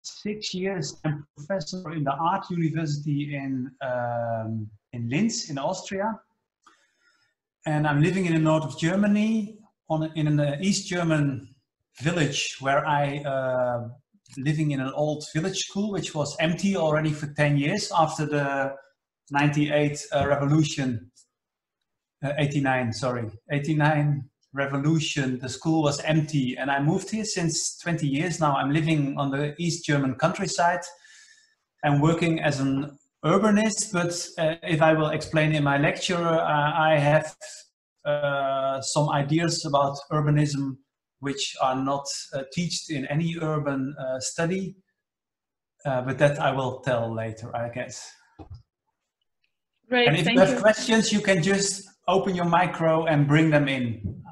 6 years, I'm professor in the Art University in Linz, in Austria. And I'm living in the north of Germany, in an East German village where I living in an old village school, which was empty already for 10 years after the 98 revolution, 89 revolution. The school was empty, and I moved here since 20 years now. I'm living on the East German countryside and working as an urbanist, but if I will explain in my lecture, I have some ideas about urbanism which are not taught in any urban study, but that I will tell later, I guess. Great, and if you have questions, you can just open your micro and bring them in.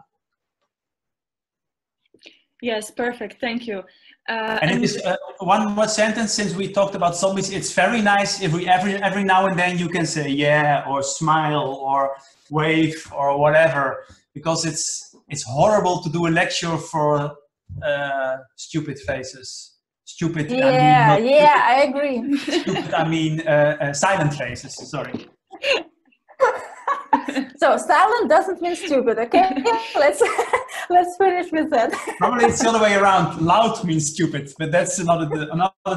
Yes, perfect, thank you. And it is one more sentence, since we talked about zombies. It's very nice if we every now and then you can say yeah, or smile, or wave, or whatever, because it's horrible to do a lecture for stupid faces. Stupid. Yeah, I mean, yeah, I agree. Stupid, I mean silent faces. Sorry. So silent doesn't mean stupid. Okay, let's finish with that. Probably it's the other way around. Loud means stupid, but that's another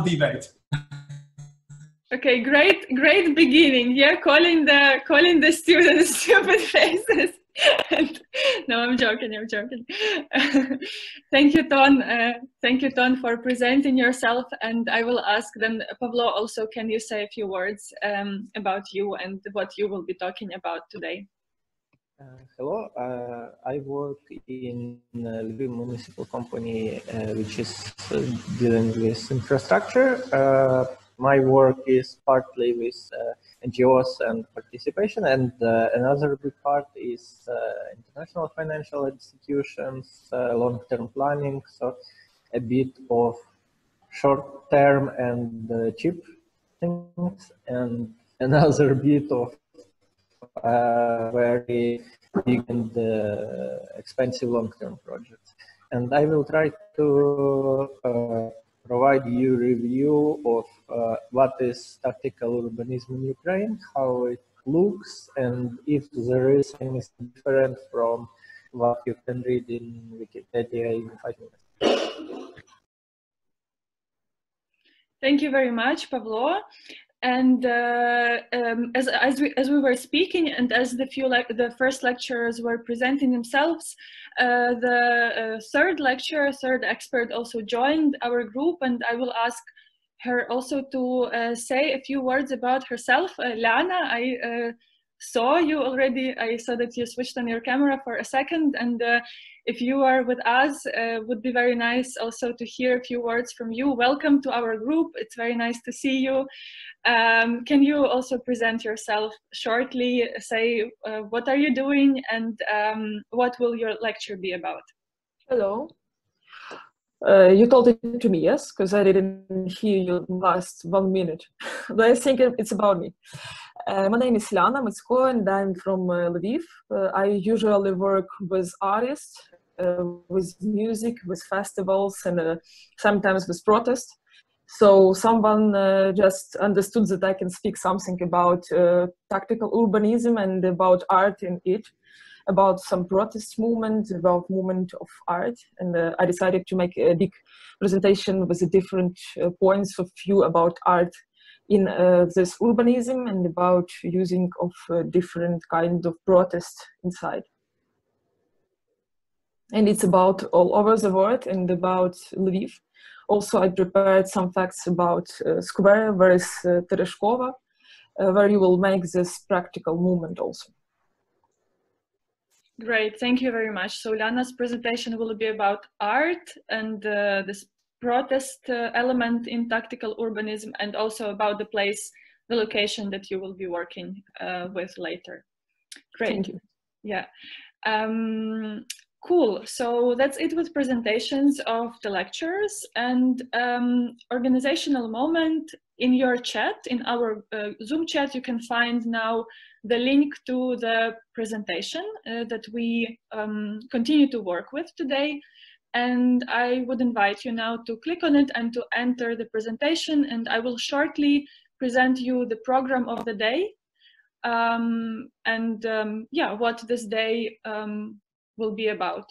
debate. Okay, great beginning. Yeah, calling the students stupid faces. No, I'm joking. Thank you, Ton. Thank you, Ton, for presenting yourself. And I will ask then, Pavlo, also, can you say a few words about you and what you will be talking about today? Hello, I work in a municipal company which is dealing with infrastructure. My work is partly with NGOs and participation, and another big part is international financial institutions, long-term planning, so a bit of short-term and cheap things, and another bit of very big and expensive long-term projects. And I will try to provide you a review of what is tactical urbanism in Ukraine, how it looks, and if there is anything different from what you can read in Wikipedia in 5 minutes. Thank you very much, Pavlo. And as we were speaking, and as the first lecturers were presenting themselves, the third expert also joined our group, and I will ask her also to say a few words about herself. Lana, I saw you already. I saw that you switched on your camera for a second, and if you are with us, would be very nice also to hear a few words from you. Welcome to our group. It's very nice to see you. Can you also present yourself shortly, say what are you doing, and what will your lecture be about? Hello. You told it to me, yes? Because I didn't hear you last 1 minute. But I think it's about me. My name is Lana Micko, and I'm from Lviv. I usually work with artists, with music, with festivals, and sometimes with protests. So someone just understood that I can speak something about tactical urbanism and about art in it, about some protest movement, about movement of art. And I decided to make a big presentation with the different points of view about art in this urbanism and about using of different kind of protest inside. And it's about all over the world and about Lviv. Also, I prepared some facts about square, where is Tereshkova, where you will make this practical movement also. Great, thank you very much. So Lana's presentation will be about art and this protest element in tactical urbanism, and also about the place, the location that you will be working with later. Great. Thank you. Yeah. Cool. So that's it with presentations of the lectures, and organizational moment. In your chat, in our Zoom chat, you can find now the link to the presentation that we continue to work with today. And I would invite you now to click on it and to enter the presentation, and I will shortly present you the program of the day, yeah, what this day will be about.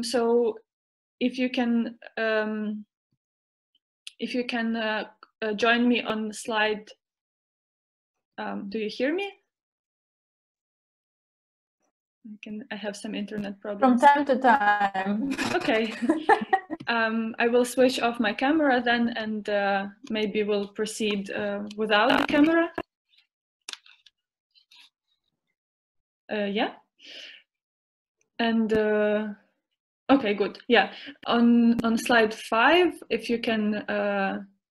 So if you can join me on slide, do you hear me? I have some internet problems. From time to time. Okay. I will switch off my camera then, and maybe we'll proceed without the camera. Yeah. And okay, good. Yeah. On slide 5, if you can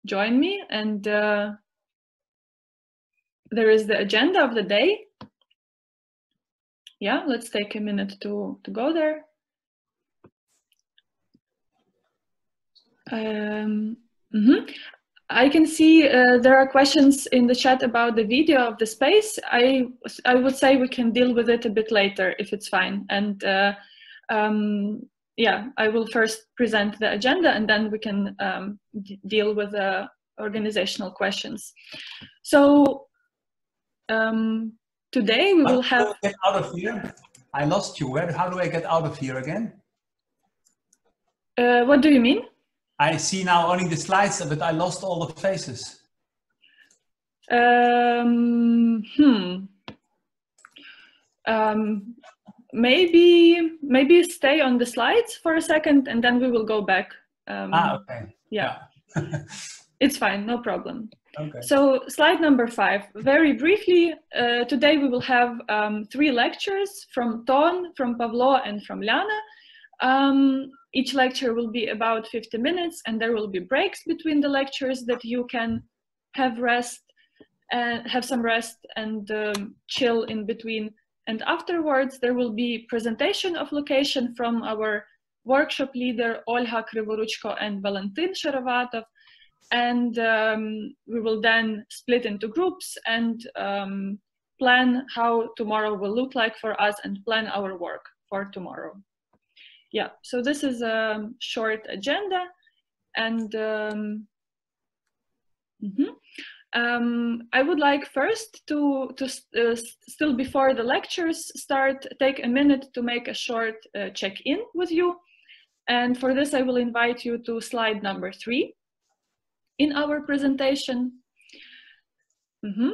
join me, and there is the agenda of the day. Yeah, let's take a minute to go there. I can see there are questions in the chat about the video of the space. I would say we can deal with it a bit later if it's fine. And yeah, I will first present the agenda, and then we can deal with the organizational questions. So today we will have... How do I get out of here? I lost you. How do I get out of here again? What do you mean? I see now only the slides, but I lost all the faces. Maybe stay on the slides for a second, and then we will go back. Okay. Yeah. It's fine, no problem. Okay. So slide number 5, very briefly, today we will have 3 lectures from Ton, from Pavlo, and from Liana. Each lecture will be about 50 minutes, and there will be breaks between the lectures that you can have rest and have some rest and chill in between. And afterwards, there will be presentation of location from our workshop leader, Olha Krivoruchko and Valentin Sharavatov. And we will then split into groups and plan how tomorrow will look like for us and plan our work for tomorrow. Yeah, so this is a short agenda, and I would like first to still before the lectures start, take a minute to make a short check-in with you. And for this, I will invite you to slide number 3 in our presentation.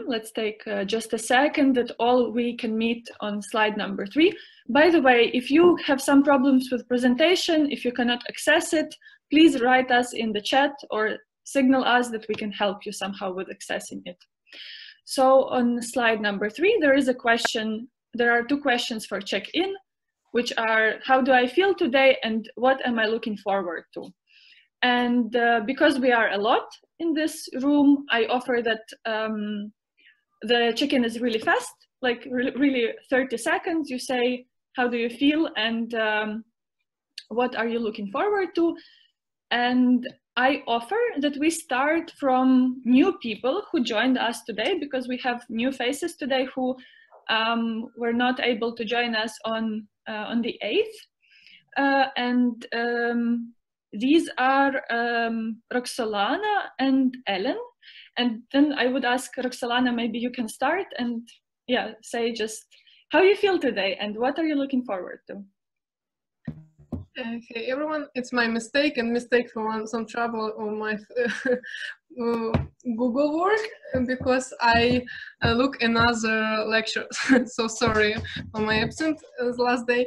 Let's take just a second that all we can meet on slide number 3. By the way, if you have some problems with presentation, if you cannot access it, please write us in the chat or signal us that we can help you somehow with accessing it. So on slide number 3, there is a question. There are 2 questions for check-in, which are, how do I feel today and what am I looking forward to? And because we are a lot in this room, I offer that the check-in is really fast, like really 30 seconds. You say, how do you feel and what are you looking forward to? And I offer that we start from new people who joined us today, because we have new faces today who were not able to join us on the 8th. These are Roxolana and Ellen. And then I would ask Roxolana, maybe you can start and yeah, say just how you feel today and what are you looking forward to? Hey everyone, it's my mistake for some trouble on my Google work, because I look another lecture. So sorry for my absence last day.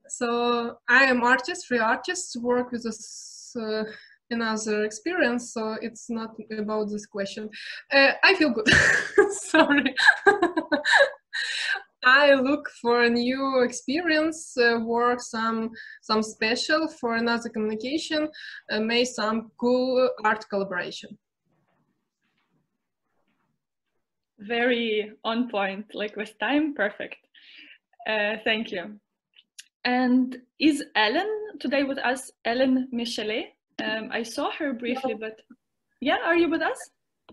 So I am artist, free artist, work with this another experience, so it's not about this question. I feel good. Sorry. I look for a new experience, work some special for another communication, make some cool art collaboration. Very on point, like with time, perfect. Thank you. And is Ellen today with us? Ellen Michelet. I saw her briefly, but yeah, are you with us?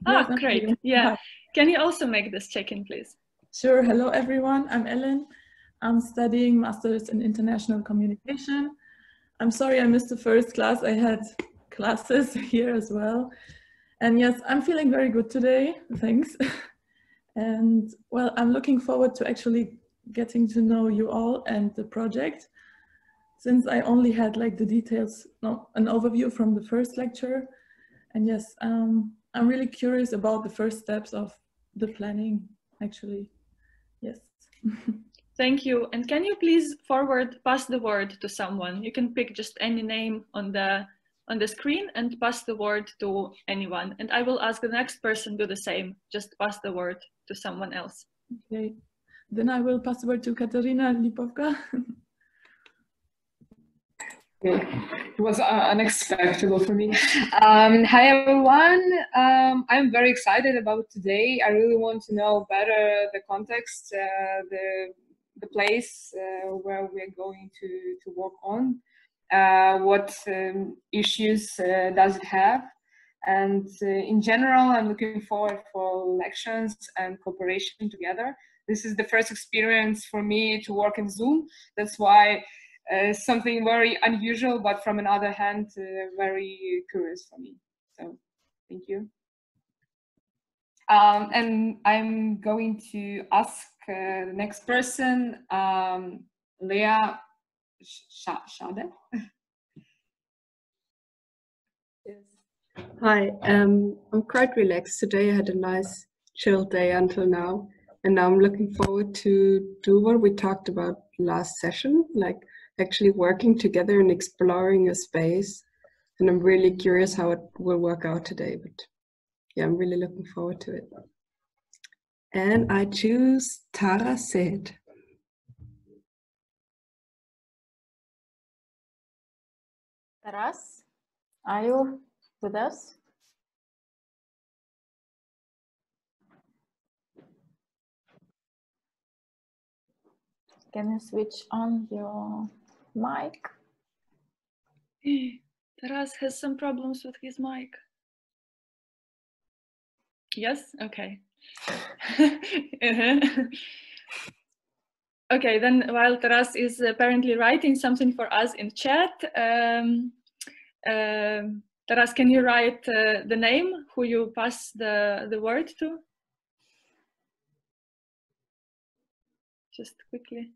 Yes, ah, great. Yeah. Hi. Can you also make this check-in, please? Sure. Hello, everyone. I'm Ellen. I'm studying Masters in International Communication. I'm sorry I missed the first class. I had classes here as well. And yes, I'm feeling very good today, thanks. And well, I'm looking forward to actually getting to know you all and the project, since I only had like the details, no, an overview from the first lecture. And yes, I'm really curious about the first steps of the planning, actually. Yes. Thank you. And can you please pass the word to someone? You can pick just any name on the screen and pass the word to anyone. And I will ask the next person do the same. Just pass the word to someone else. Okay. Then I will pass the word to Katarina Lipovka. Okay. It was unexpected for me. Hi everyone. I'm very excited about today. I really want to know better the context, the place where we're going to work on. What issues does it have? And in general, I'm looking forward for lections and cooperation together. This is the first experience for me to work in Zoom. That's why something very unusual, but from another hand, very curious for me. So thank you. And I'm going to ask the next person, Leah Schade. Yes. Hi, I'm quite relaxed today. I had a nice chill day until now, and now I'm looking forward to do what we talked about last session, like actually working together and exploring a space. And I'm really curious how it will work out today, but yeah, I'm really looking forward to it. And I choose Tara Said. Taras, are you with us? Can you switch on your mic? Taras has some problems with his mic. Yes? Okay. Okay, then while Taras is apparently writing something for us in chat, Taras, can you write the name who you pass the word to? Just quickly.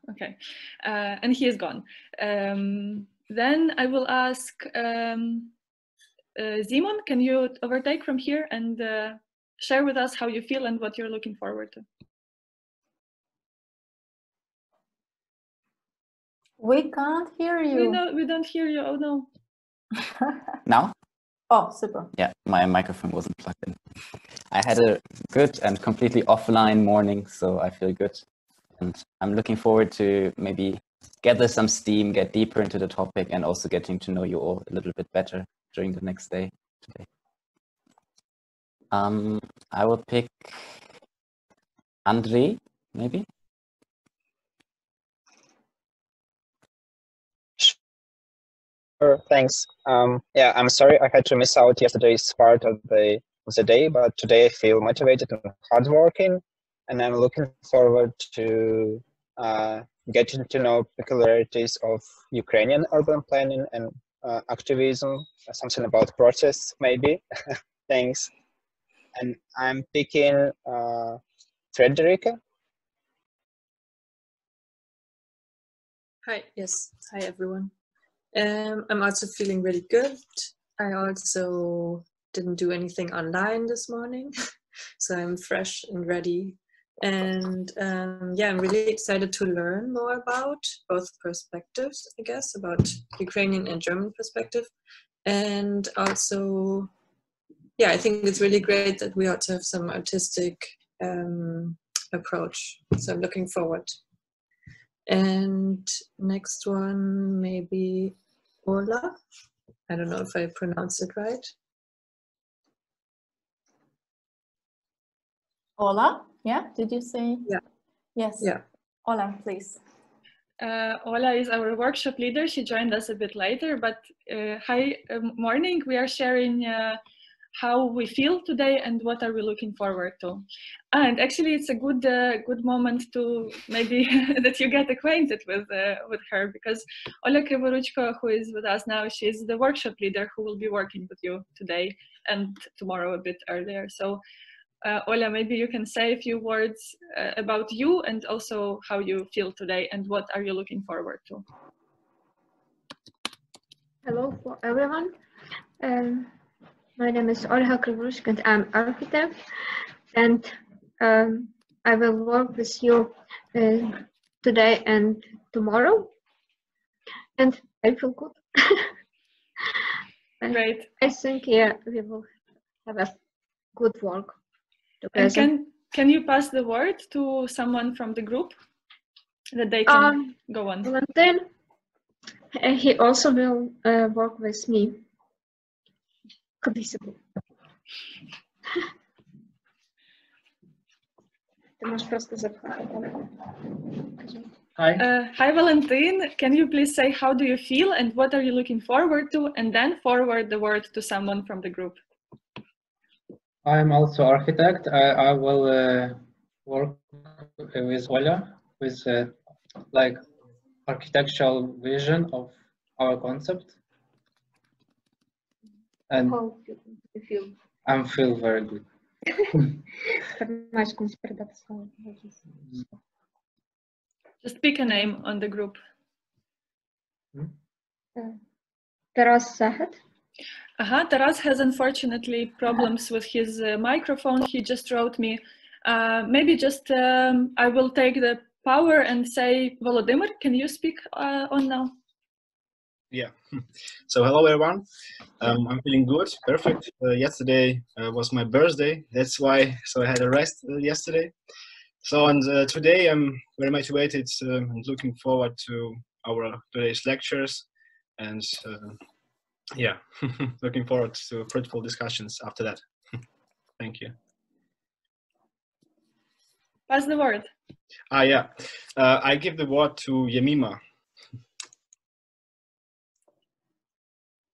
Okay, and he is gone. Then I will ask Simon, can you overtake from here and share with us how you feel and what you're looking forward to? We can't hear you. We don't hear you. Oh no. Now? Oh, super. Yeah, my microphone wasn't plugged in. I had a good and completely offline morning, so I feel good. And I'm looking forward to maybe gather some steam, get deeper into the topic, and also getting to know you all a little bit better during the next day today. I will pick Andre, maybe? Sure, thanks. Yeah, I'm sorry I had to miss out yesterday's part of the day, but today I feel motivated and hardworking, and I'm looking forward to getting to know peculiarities of Ukrainian urban planning and activism, something about process maybe. Thanks. And I'm picking Frederica. Hi, yes. Hi, everyone. I'm also feeling really good. I also didn't do anything online this morning, so I'm fresh and ready. And yeah, I'm really excited to learn more about both perspectives, I guess, about Ukrainian and German perspective. And also, yeah, I think it's really great that we also have some artistic approach. So I'm looking forward. And next one, maybe Orla. I don't know if I pronounced it right. Ola, yeah, did you say? Yeah. Yes. Yeah. Ola, please. Ola is our workshop leader. She joined us a bit later, but hi, morning. We are sharing how we feel today and what are we looking forward to. And actually, it's a good moment to maybe that you get acquainted with her, because Ola Krivoruchko, who is with us now, she's the workshop leader who will be working with you today and tomorrow a bit earlier. So Ola, maybe you can say a few words about you and also how you feel today and what are you looking forward to. Hello for everyone. My name is Olha Krivoruchko and I'm architect, and I will work with you today and tomorrow, and I feel good. Great. I think we will have a good work together. And can you pass the word to someone from the group that they can go on? Valentin, he also will work with me. Hi Valentin, can you please say how do you feel and what are you looking forward to, and then forward the word to someone from the group. I'm also architect. I will work with Ola with like architectural vision of our concept. And how you feel? I feel very good. Just pick a name on the group. Taras Sahat. Taras has unfortunately problems with his microphone. He just wrote me. Maybe just I will take the power and say, Volodymyr, can you speak on now? Yeah. So hello everyone. I'm feeling good. Perfect. Yesterday was my birthday. That's why. So I had a rest yesterday. So and today I'm very motivated and looking forward to our today's lectures, and yeah, looking forward to fruitful discussions after that. Thank you. Pass the word. Yeah. I give the word to Yemima.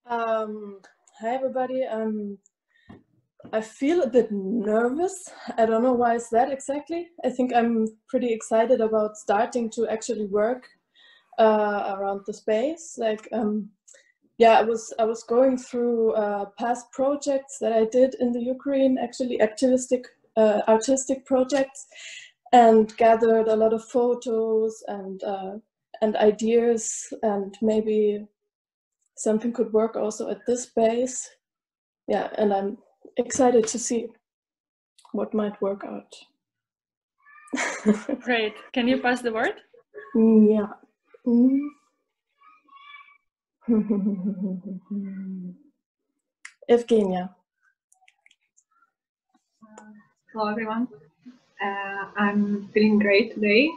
Hi everybody. I feel a bit nervous. I don't know why is that exactly. I think I'm pretty excited about starting to actually work around the space. Like, yeah, I was going through past projects that I did in the Ukraine, actually artistic projects, and gathered a lot of photos and ideas, and maybe something could work also at this space. Yeah, and I'm excited to see what might work out. Great. Can you pass the word? Yeah. Evgenia. Hello everyone. I'm feeling great today.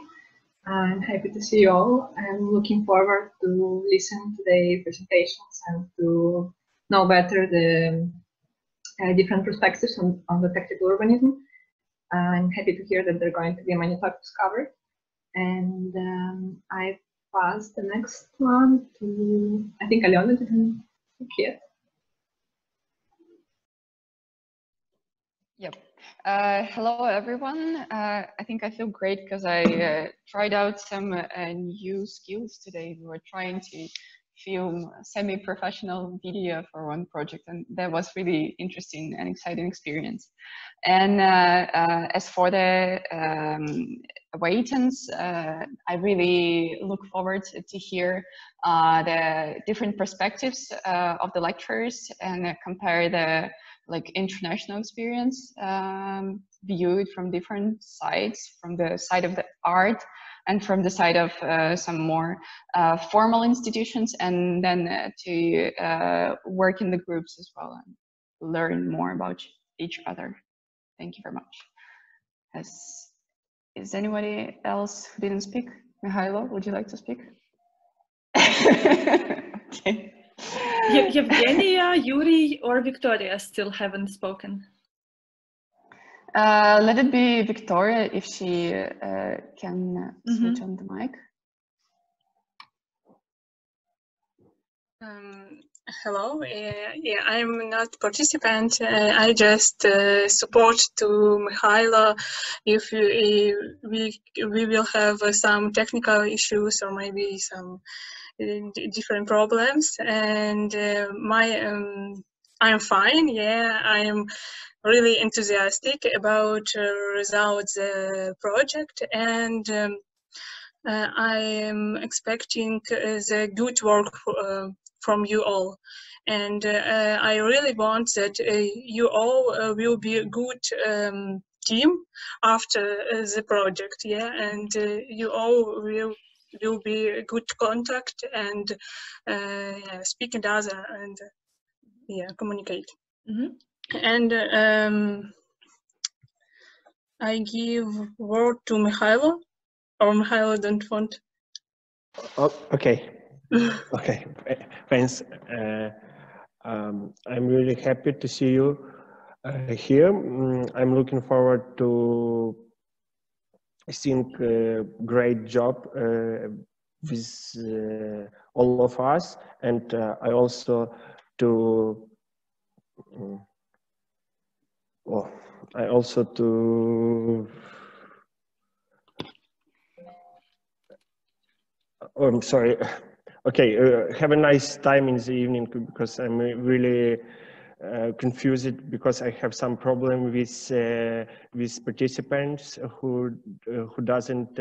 I'm happy to see you all. I'm looking forward to listen to the presentations and to know better the different perspectives on the tactical urbanism. I'm happy to hear that there are going to be many topics covered. And I pass the next one to, I think Aliona didn't speak yet. Yep. Hello everyone. I think I feel great because I tried out some new skills today. We were trying to film semi-professional video for one project, and that was really interesting and exciting experience. And as for the Waitons, I really look forward to hear the different perspectives of the lecturers and compare the international experience viewed from different sides, from the side of the art and from the side of some more formal institutions, and then to work in the groups as well and learn more about each other. Thank you very much. Is anybody else who didn't speak? Mihailo, would you like to speak? Okay. Evgenia, Yuri, or Victoria still haven't spoken. Let it be Victoria if she can switch on the mic. Hello. Yeah, I'm not participant. I just support to Mikhailo if we will have some technical issues or maybe some different problems. And I'm fine. Yeah, I'm really enthusiastic about results project, and I am expecting the good work from you all, and I really want that you all will be a good team after the project, yeah, and you all will be a good contact and yeah, speak and other and yeah, communicate. And I give word to Mikhailo, or Mikhailo don't want. Oh, okay. Okay, thanks. I'm really happy to see you here. I'm looking forward to seeing a great job with all of us, and I also to oh, I'm sorry. Okay, have a nice time in the evening, because I'm really confused because I have some problem with participants who doesn't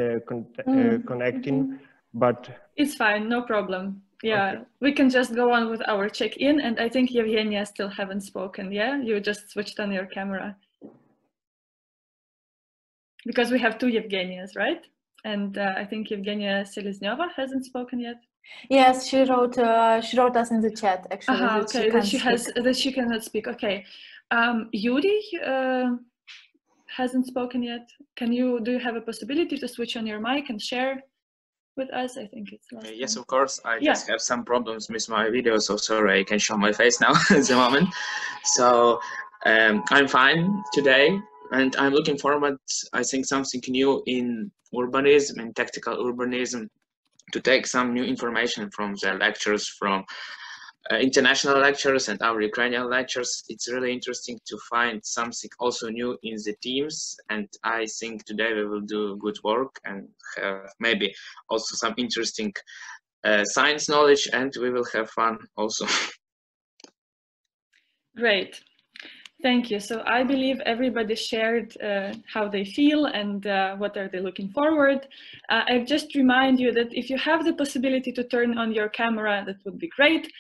connecting, but it's fine, no problem. Yeah, okay. We can just go on with our check-in, and I think Yevgenia still haven't spoken. Yeah, you just switched on your camera because we have two Yevgenias, right? And I think Yevgenia Selezneva hasn't spoken yet. Yes, she wrote us in the chat actually. Okay, that she cannot speak. Okay, Yuri hasn't spoken yet. Do you have a possibility to switch on your mic and share with us? I think it's last yes, of course. I just have some problems with my video, so sorry I can show my face now at the moment. So I'm fine today, and I'm looking forward, I think, something new in urbanism and tactical urbanism, to take some new information from the lectures, from international lectures and our Ukrainian lectures. It's really interesting to find something also new in the teams, and I think today we will do good work and maybe also some interesting science knowledge, and we will have fun also. Great. Thank you. So I believe everybody shared how they feel and what are they looking forward. I just remind you that if you have the possibility to turn on your camera, that would be great.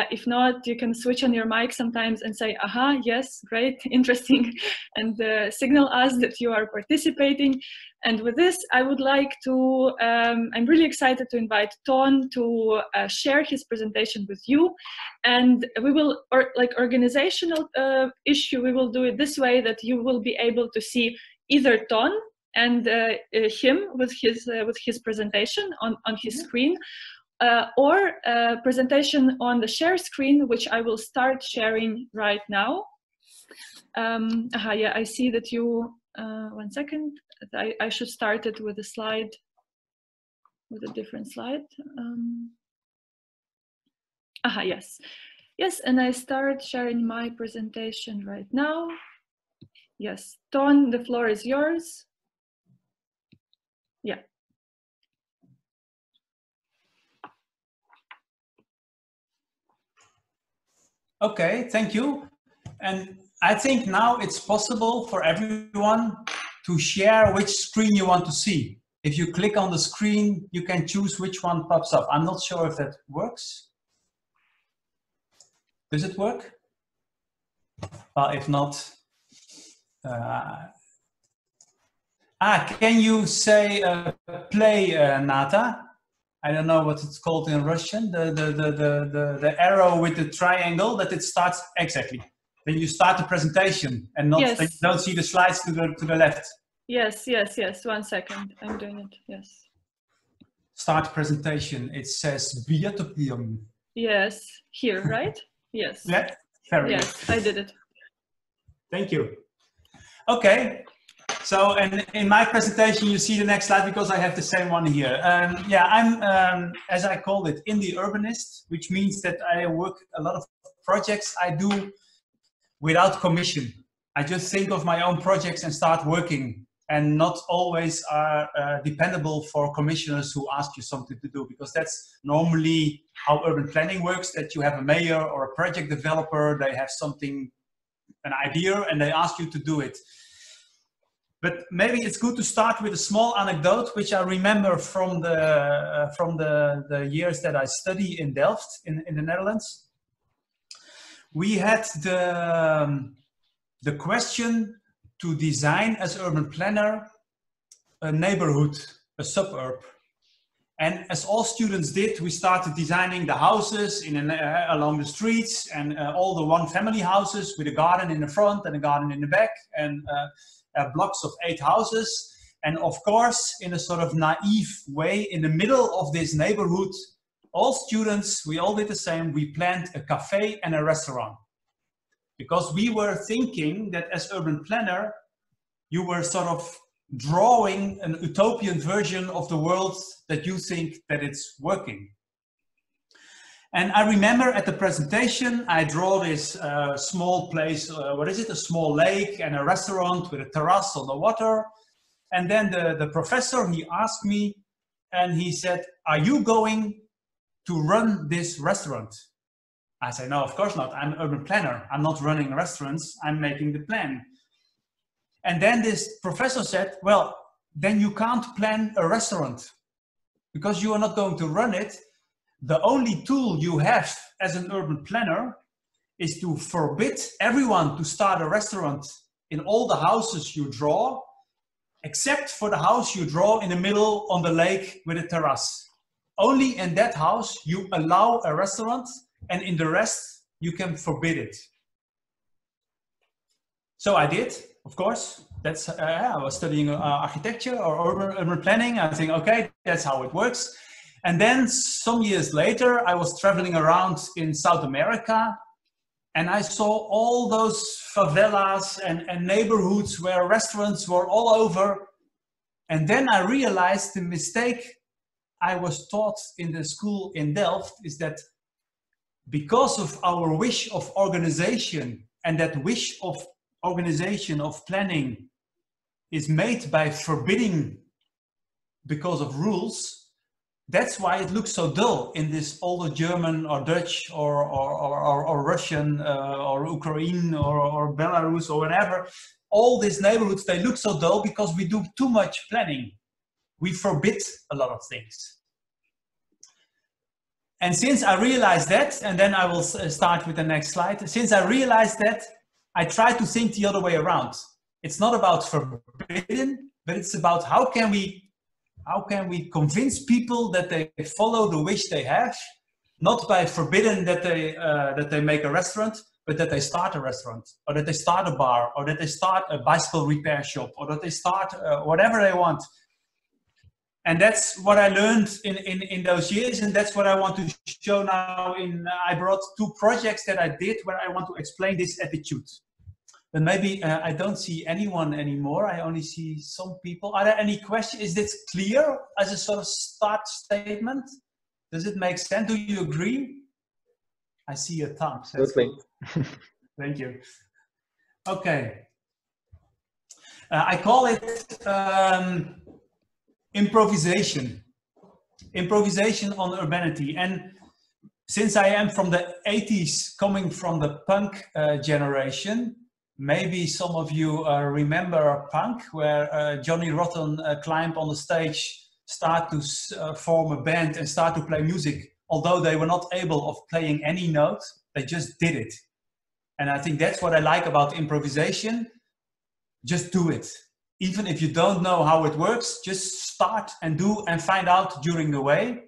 If not, you can switch on your mic sometimes and say, aha, yes, great, interesting, and signal us that you are participating. And with this, I would like to, I'm really excited to invite Ton to share his presentation with you. And we will, organizational issue, we will do it this way, that you will be able to see either Ton and him with his presentation on his screen, or a presentation on the share screen, which I will start sharing right now. Yeah, I see that you, 1 second, I should start it with a slide, with a different slide. Yes. Yes, and I start sharing my presentation right now. Yes, Ton, the floor is yours. Yeah. Okay, thank you. And I think now it's possible for everyone to share which screen you want to see. If you click on the screen, you can choose which one pops up. I'm not sure if that works. Does it work? Well, if not, can you say play, Nata? I don't know what it's called in Russian. The arrow with the triangle, that it starts exactly. Then you start the presentation and not, yes. You don't see the slides to the left. Yes, yes, yes. 1 second. I'm doing it. Yes. Start presentation. It says Biatopium. Yes. Here, right? Yes. Yeah. Very yes, good. I did it. Thank you. Okay. So, and in my presentation, you see the next slide because I have the same one here. Yeah, I'm, as I call it, indie urbanist, which means that I work a lot of projects I do without commission. I just think of my own projects and start working, and not always are dependable for commissioners who ask you something to do, because that's normally how urban planning works, that you have a mayor or a project developer, they have something, an idea, and they ask you to do it. But maybe it's good to start with a small anecdote, which I remember from the years that I study in Delft, in the Netherlands. We had the question to design as urban planner a neighborhood, a suburb. And as all students did, we started designing the houses along the streets, and all the one-family houses with a garden in the front and a garden in the back, and blocks of 8 houses. And of course, in a sort of naive way, in the middle of this neighborhood, all students, we all did the same, we planned a cafe and a restaurant. Because we were thinking that as urban planner, you were sort of drawing an utopian version of the world that you think that it's working. And I remember at the presentation, I draw this small place, what is it, a small lake and a restaurant with a terrace on the water. And then the professor, he asked me, and he said, are you going to run this restaurant? I said, no, of course not. I'm an urban planner. I'm not running restaurants. I'm making the plan. And then this professor said, well, then you can't plan a restaurant because you are not going to run it. The only tool you have as an urban planner is to forbid everyone to start a restaurant in all the houses you draw, except for the house you draw in the middle on the lake with a terrace. Only in that house you allow a restaurant, and in the rest you can forbid it. So I did, of course. That's I was studying architecture or urban planning. I think, okay, that's how it works. And then some years later, I was traveling around in South America, and I saw all those favelas and neighborhoods where restaurants were all over. And then I realized the mistake I was taught in the school in Delft is that because of our wish of organization, and that wish of organization of planning is made by forbidding because of rules, that's why it looks so dull in this older German or Dutch or Russian or Ukraine or Belarus or whatever. All these neighborhoods, they look so dull because we do too much planning. We forbid a lot of things. And since I realized that, and then I will start with the next slide. Since I realized that, I try to think the other way around. It's not about forbidden, but it's about how can we convince people that they follow the wish they have, not by forbidding that they make a restaurant, but that they start a restaurant, or that they start a bar, or that they start a bicycle repair shop, or that they start whatever they want. And that's what I learned in those years, and that's what I want to show now. I brought 2 projects that I did where I want to explain this attitude. But maybe I don't see anyone anymore. I only see some people. Are there any questions? Is this clear as a sort of start statement? Does it make sense? Do you agree? I see a thumb. Absolutely. Thank you. Okay. I call it improvisation. Improvisation on urbanity. And since I am from the 80s, coming from the punk generation, maybe some of you remember punk, where Johnny Rotten climbed on the stage, start to form a band and start to play music. Although they were not able of playing any note, they just did it. And I think that's what I like about improvisation. Just do it. Even if you don't know how it works, just start and do and find out during the way.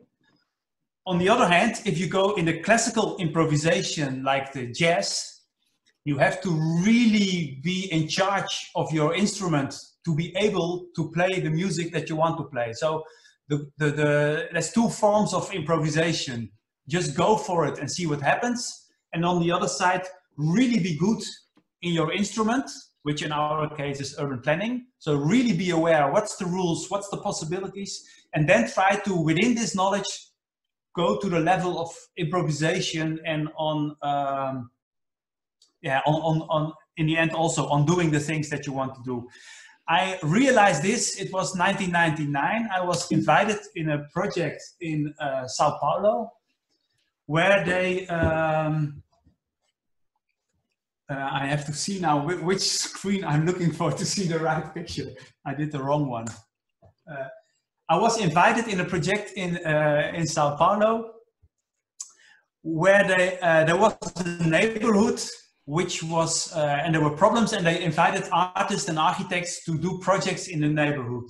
On the other hand, if you go in the classical improvisation like the jazz, you have to really be in charge of your instrument to be able to play the music that you want to play. So there's 2 forms of improvisation. Just go for it and see what happens. And on the other side, really be good in your instrument, which in our case is urban planning. So really be aware, what's the rules, what's the possibilities, and then try to, within this knowledge, go to the level of improvisation and in the end also on doing the things that you want to do. I realized this, it was 1999. I was invited in a project in Sao Paulo, where they, I have to see now which screen I'm looking for to see the right picture. I did the wrong one. I was invited in a project in Sao Paulo, where there was a neighborhood which was, and there were problems, and they invited artists and architects to do projects in the neighborhood.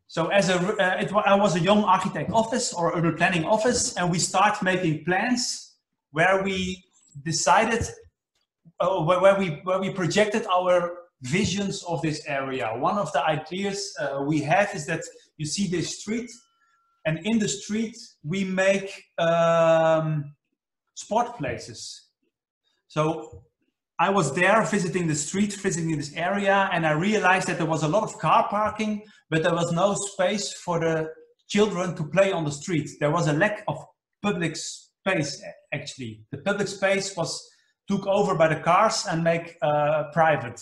So as I was a young architect office or urban planning office, and we start making plans where we decided, where we projected our visions of this area. One of the ideas we have is that you see this street, and in the street we make sport places. So I was there visiting the street, visiting this area, and I realized that there was a lot of car parking, but there was no space for the children to play on the street. There was a lack of public space, actually. The public space was took over by the cars and make private.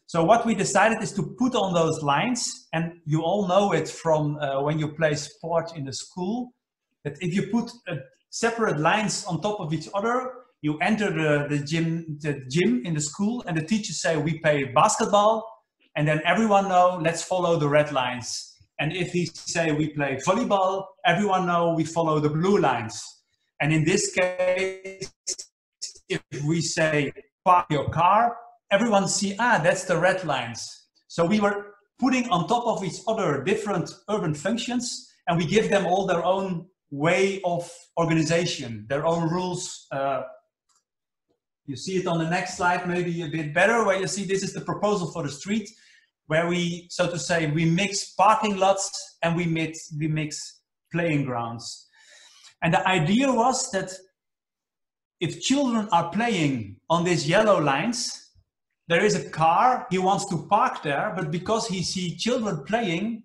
So what we decided is to put on those lines, and you all know it from when you play sport in the school, that if you put separate lines on top of each other, you enter the gym in the school, and the teachers say, we play basketball, and then everyone know, let's follow the red lines. And if he say we play volleyball, everyone know we follow the blue lines. And in this case, if we say park your car, everyone see, that's the red lines. So we were putting on top of each other different urban functions, and we give them all their own way of organization, their own rules. You see it on the next slide, maybe a bit better, where you see this is the proposal for the street, where we, so to say, we mix parking lots and we mix playing grounds. And the idea was that if children are playing on these yellow lines, there is a car, he wants to park there, but because he sees children playing,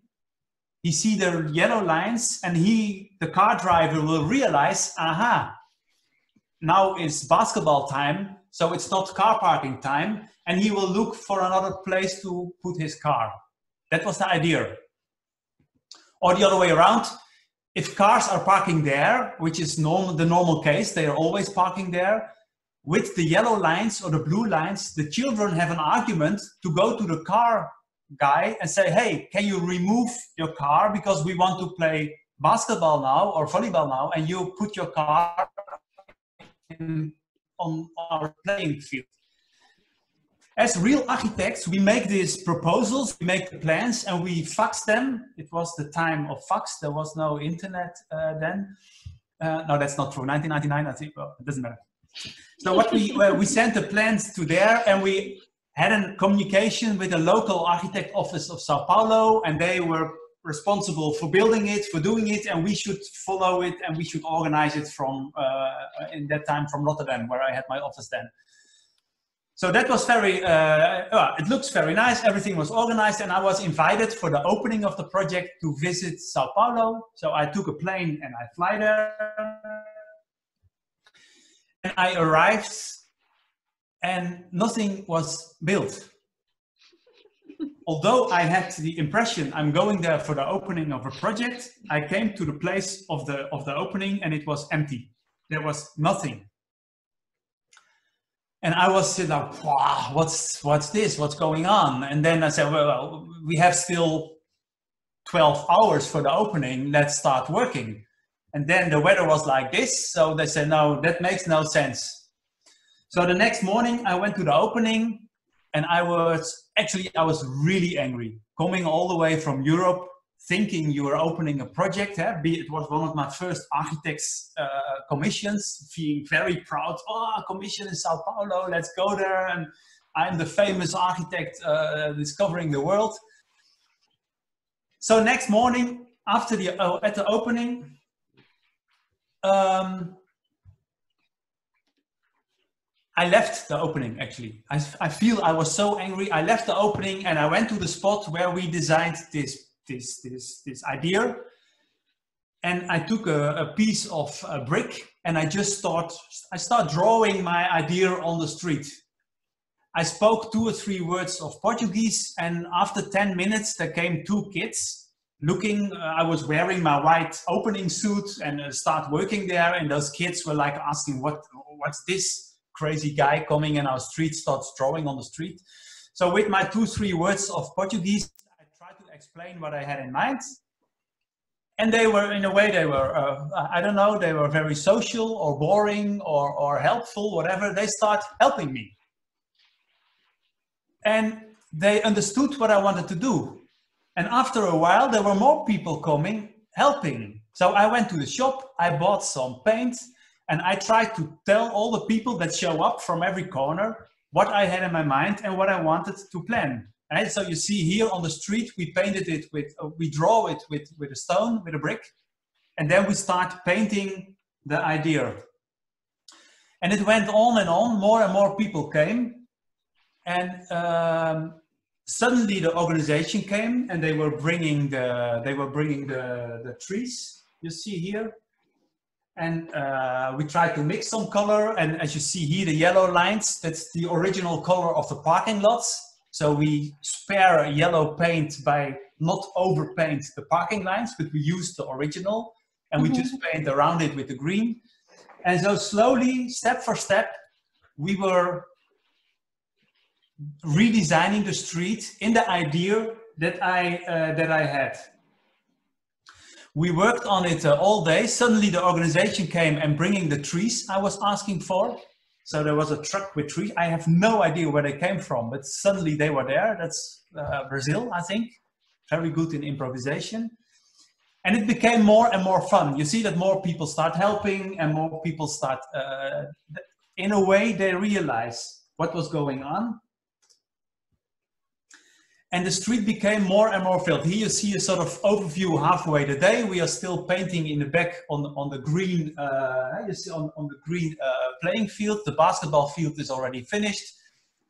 he sees the yellow lines, and the car driver will realize, aha, now it's basketball time, so it's not car parking time, and he will look for another place to put his car. That was the idea. Or the other way around, if cars are parking there, which is the normal case, they are always parking there, with the yellow lines or the blue lines, the children have an argument to go to the car guy and say, hey, can you remove your car because we want to play basketball now or volleyball now, and you put your car on our playing field. As real architects, we make these proposals, we make the plans, and we fax them. It was the time of fax. There was no internet then. No, that's not true. 1999, I think. Well, it doesn't matter. So what we sent the plans to there, and we had a communication with the local architect office of Sao Paulo, and they were responsible for building it, for doing it, and we should follow it, and we should organize it from, in that time, from Rotterdam, where I had my office then. So that was very, it looks very nice, everything was organized, and I was invited for the opening of the project to visit Sao Paulo. So I took a plane and I fly there. And I arrived and nothing was built. Although I had the impression I'm going there for the opening of a project, I came to the place of the opening and it was empty. There was nothing. And I was like, wow, what's this? What's going on? And then I said, well, we have still 12 hours for the opening. Let's start working. And then the weather was like this. So they said, no, that makes no sense. So the next morning I went to the opening, and I was really angry, coming all the way from Europe, thinking you were opening a project. It was one of my first architects commissions, feeling very proud. Oh, commission in Sao Paulo, let's go there. And I'm the famous architect discovering the world. So next morning, after at the opening, I left the opening, actually. I feel I was so angry. I left the opening and I went to the spot where we designed this idea. And I took a piece of a brick and I start drawing my idea on the street. I spoke 2 or 3 words of Portuguese, and after 10 minutes, there came 2 kids looking. I was wearing my white opening suit and start working there. And those kids were like asking, what's this crazy guy coming in our street, starts drawing on the street. So with my 2 or 3 words of Portuguese, I tried to explain what I had in mind. And they were, in a way, I don't know, they were very social or boring or helpful, whatever. They start helping me. And they understood what I wanted to do. And after a while, there were more people coming, helping. So I went to the shop, I bought some paint, and I tried to tell all the people that show up from every corner what I had in my mind and what I wanted to plan. Right? So you see here on the street, we painted it with, we draw it with a stone, with a brick, and then we start painting the idea. And it went on and on, more and more people came. And suddenly the organization came and they were bringing the trees you see here. And we tried to mix some color. And as you see here, the yellow lines, that's the original color of the parking lots. So we spare yellow paint by not overpaint the parking lines, but we use the original and we just paint around it with the green. And so slowly, step for step, we were redesigning the street in the idea that I had. We worked on it all day. Suddenly the organization came and bringing the trees I was asking for. So there was a truck with trees. I have no idea where they came from, but suddenly they were there. That's Brazil, I think. Very good in improvisation. And it became more and more fun. You see that more people start helping and more people start, in a way, they realize what was going on. And the street became more and more filled. Here you see a sort of overview halfway the day. We are still painting in the back on the green, you see on the green playing field. The basketball field is already finished.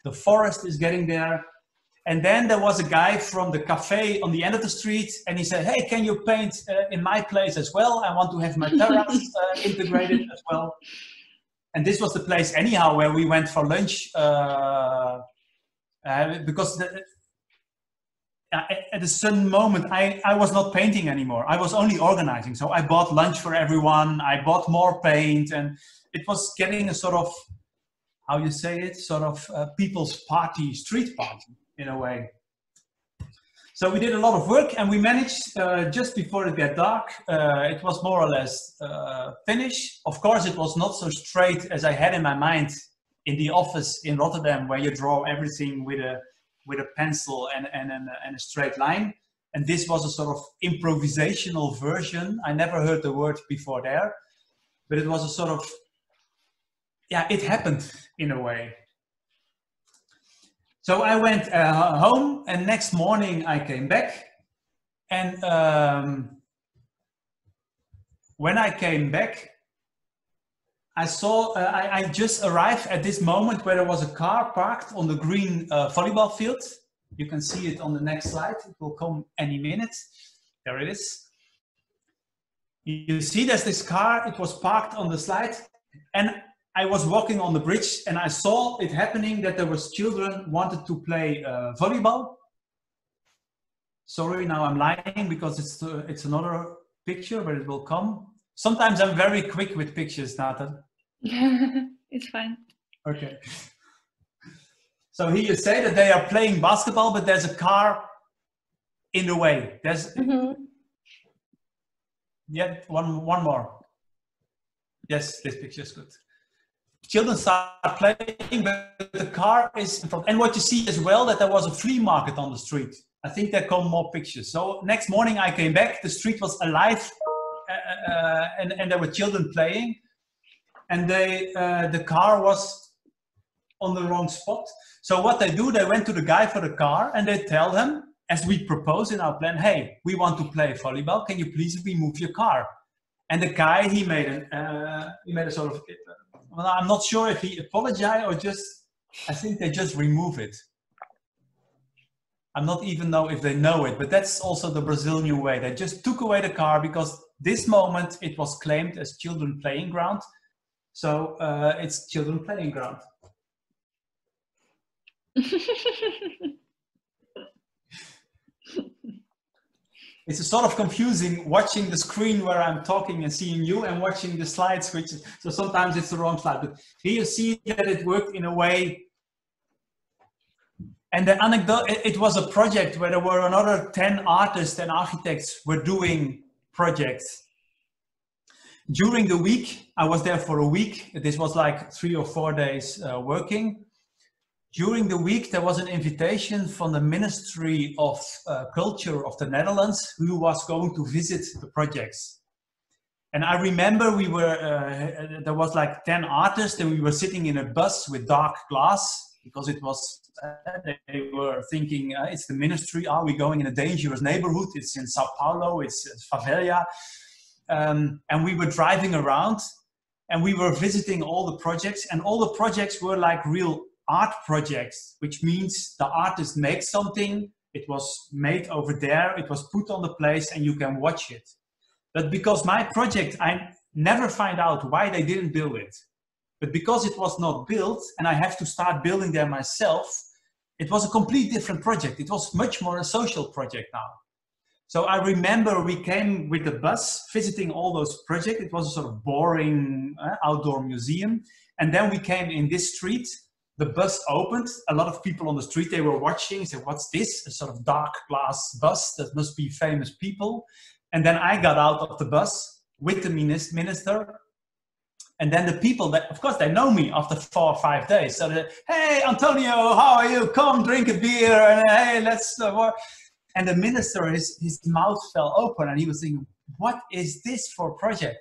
The forest is getting there. And then there was a guy from the cafe on the end of the street and he said, hey, can you paint in my place as well? I want to have my terrace integrated as well. And this was the place anyhow where we went for lunch because at a certain moment, I was not painting anymore. I was only organizing. So I bought lunch for everyone. I bought more paint and it was getting a sort of, how you say it, sort of people's party, street party in a way. So we did a lot of work and we managed just before it got dark. It was more or less finished. Of course, it was not so straight as I had in my mind in the office in Rotterdam where you draw everything with a pencil and a straight line. And this was a sort of improvisational version. I never heard the word before there, but it was a sort of, yeah, it happened in a way. So I went home and next morning I came back and when I came back, I saw, I just arrived at this moment where there was a car parked on the green volleyball field. You can see it on the next slide. It will come any minute. There it is. You see there's this car. It was parked on the slide. And I was walking on the bridge and I saw it happening that there was children wanted to play volleyball. Sorry, now I'm lying because it's another picture, but it will come. Sometimes I'm very quick with pictures, Nathan. It's fine. Okay. So here you say that they are playing basketball, but there's a car in the way. There's yeah, one more. Yes, this picture is good. Children start playing, but the car is in front. And what you see as well, that there was a flea market on the street. I think there come more pictures. So next morning I came back, the street was alive. And there were children playing and the car was on the wrong spot. So what they do, they went to the guy for the car and they tell him, as we propose in our plan, hey, we want to play volleyball. Can you please remove your car? And the guy, he made a sort of well, I'm not sure if he apologized or just, I think they just remove it. I'm not even know if they know it, but that's also the Brazilian way. They just took away the car because this moment it was claimed as children playing ground. So it's children playing ground. It's a sort of confusing watching the screen where I'm talking and seeing you and watching the slides, which so sometimes it's the wrong slide, but here you see that it worked in a way. And the anecdote, it was a project where there were another 10 artists and architects were doing projects. During the week, I was there for a week. This was like 3 or 4 days working. During the week, there was an invitation from the Ministry of Culture of the Netherlands who was going to visit the projects. And I remember we were, there was like 10 artists and we were sitting in a bus with dark glass because it was, they were thinking, it's the ministry, are we going in a dangerous neighborhood? It's in Sao Paulo, it's favela. And we were driving around and we were visiting all the projects, and all the projects were like real art projects, which means the artist makes something, it was made over there, it was put on the place and you can watch it. But because my project, I never find out why they didn't build it. But because it was not built and I have to start building them myself, it was a completely different project. It was much more a social project now. So I remember we came with the bus visiting all those projects. It was a sort of boring outdoor museum. And then we came in this street. The bus opened, a lot of people on the street, they were watching, said, what's this? A sort of dark glass bus, that must be famous people. And then I got out of the bus with the minister. And then the people, that, of course, they know me after 4 or 5 days. So they, hey, Antonio, how are you? Come drink a beer and hey, let's work. And the minister, his mouth fell open and he was thinking, what is this for a project?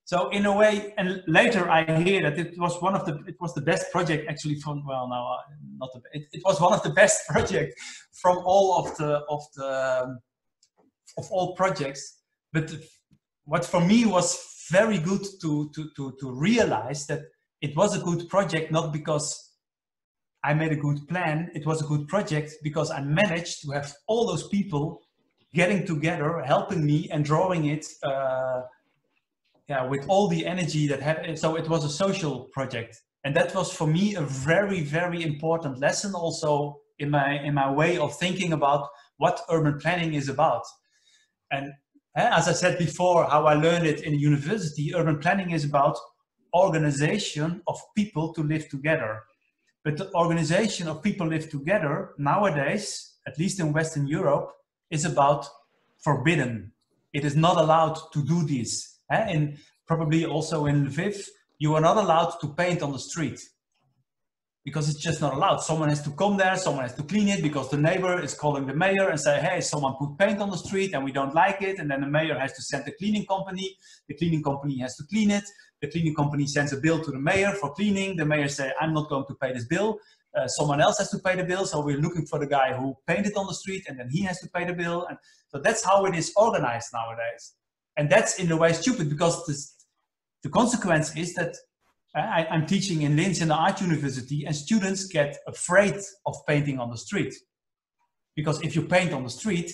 So in a way, and later I hear that it was one of the, it was the best project actually from, well, no, not the, it was one of the best projects from all of all projects. But what for me was very good to realize that it was a good project, not because I made a good plan, it was a good project because I managed to have all those people getting together, helping me and drawing it yeah, with all the energy that had, so it was a social project. And that was for me a very, very important lesson also in my way of thinking about what urban planning is about. And as I said before, how I learned it in university, urban planning is about organization of people to live together. But the organization of people live together nowadays, at least in Western Europe, is about forbidden. It is not allowed to do this. And probably also in Lviv, you are not allowed to paint on the street because it's just not allowed. Someone has to come there, someone has to clean it because the neighbor is calling the mayor and say, hey, someone put paint on the street and we don't like it. And then the mayor has to send the cleaning company has to clean it. The cleaning company sends a bill to the mayor for cleaning. The mayor says, I'm not going to pay this bill. Someone else has to pay the bill. So we're looking for the guy who painted on the street and then he has to pay the bill. And so that's how it is organized nowadays. And that's in a way stupid because the consequence is that I'm teaching in Linz in the art university and students get afraid of painting on the street. Because if you paint on the street,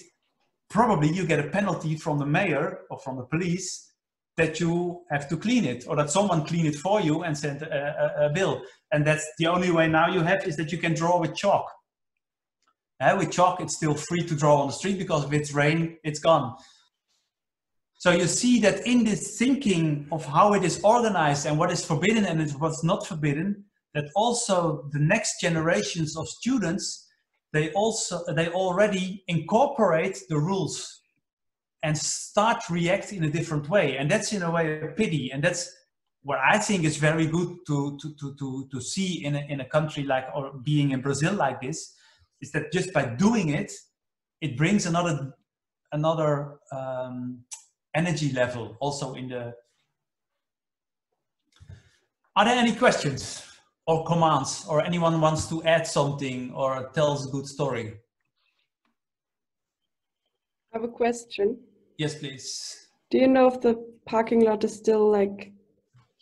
probably you get a penalty from the mayor or from the police that you have to clean it or that someone clean it for you and send a bill. And that's the only way now you have is that you can draw with chalk. With chalk, it's still free to draw on the street because if it's rain, it's gone. So you see that in this thinking of how it is organized and what is forbidden and what's not forbidden, that also the next generations of students, they already incorporate the rules and start react in a different way. And that's in a way a pity. And that's what I think is very good to see in a country like, or being in Brazil like this, is that just by doing it, it brings another energy level also in the... Are there any questions or commands or anyone wants to add something or tells a good story? I have a question. Yes, please. Do you know if the parking lot is still like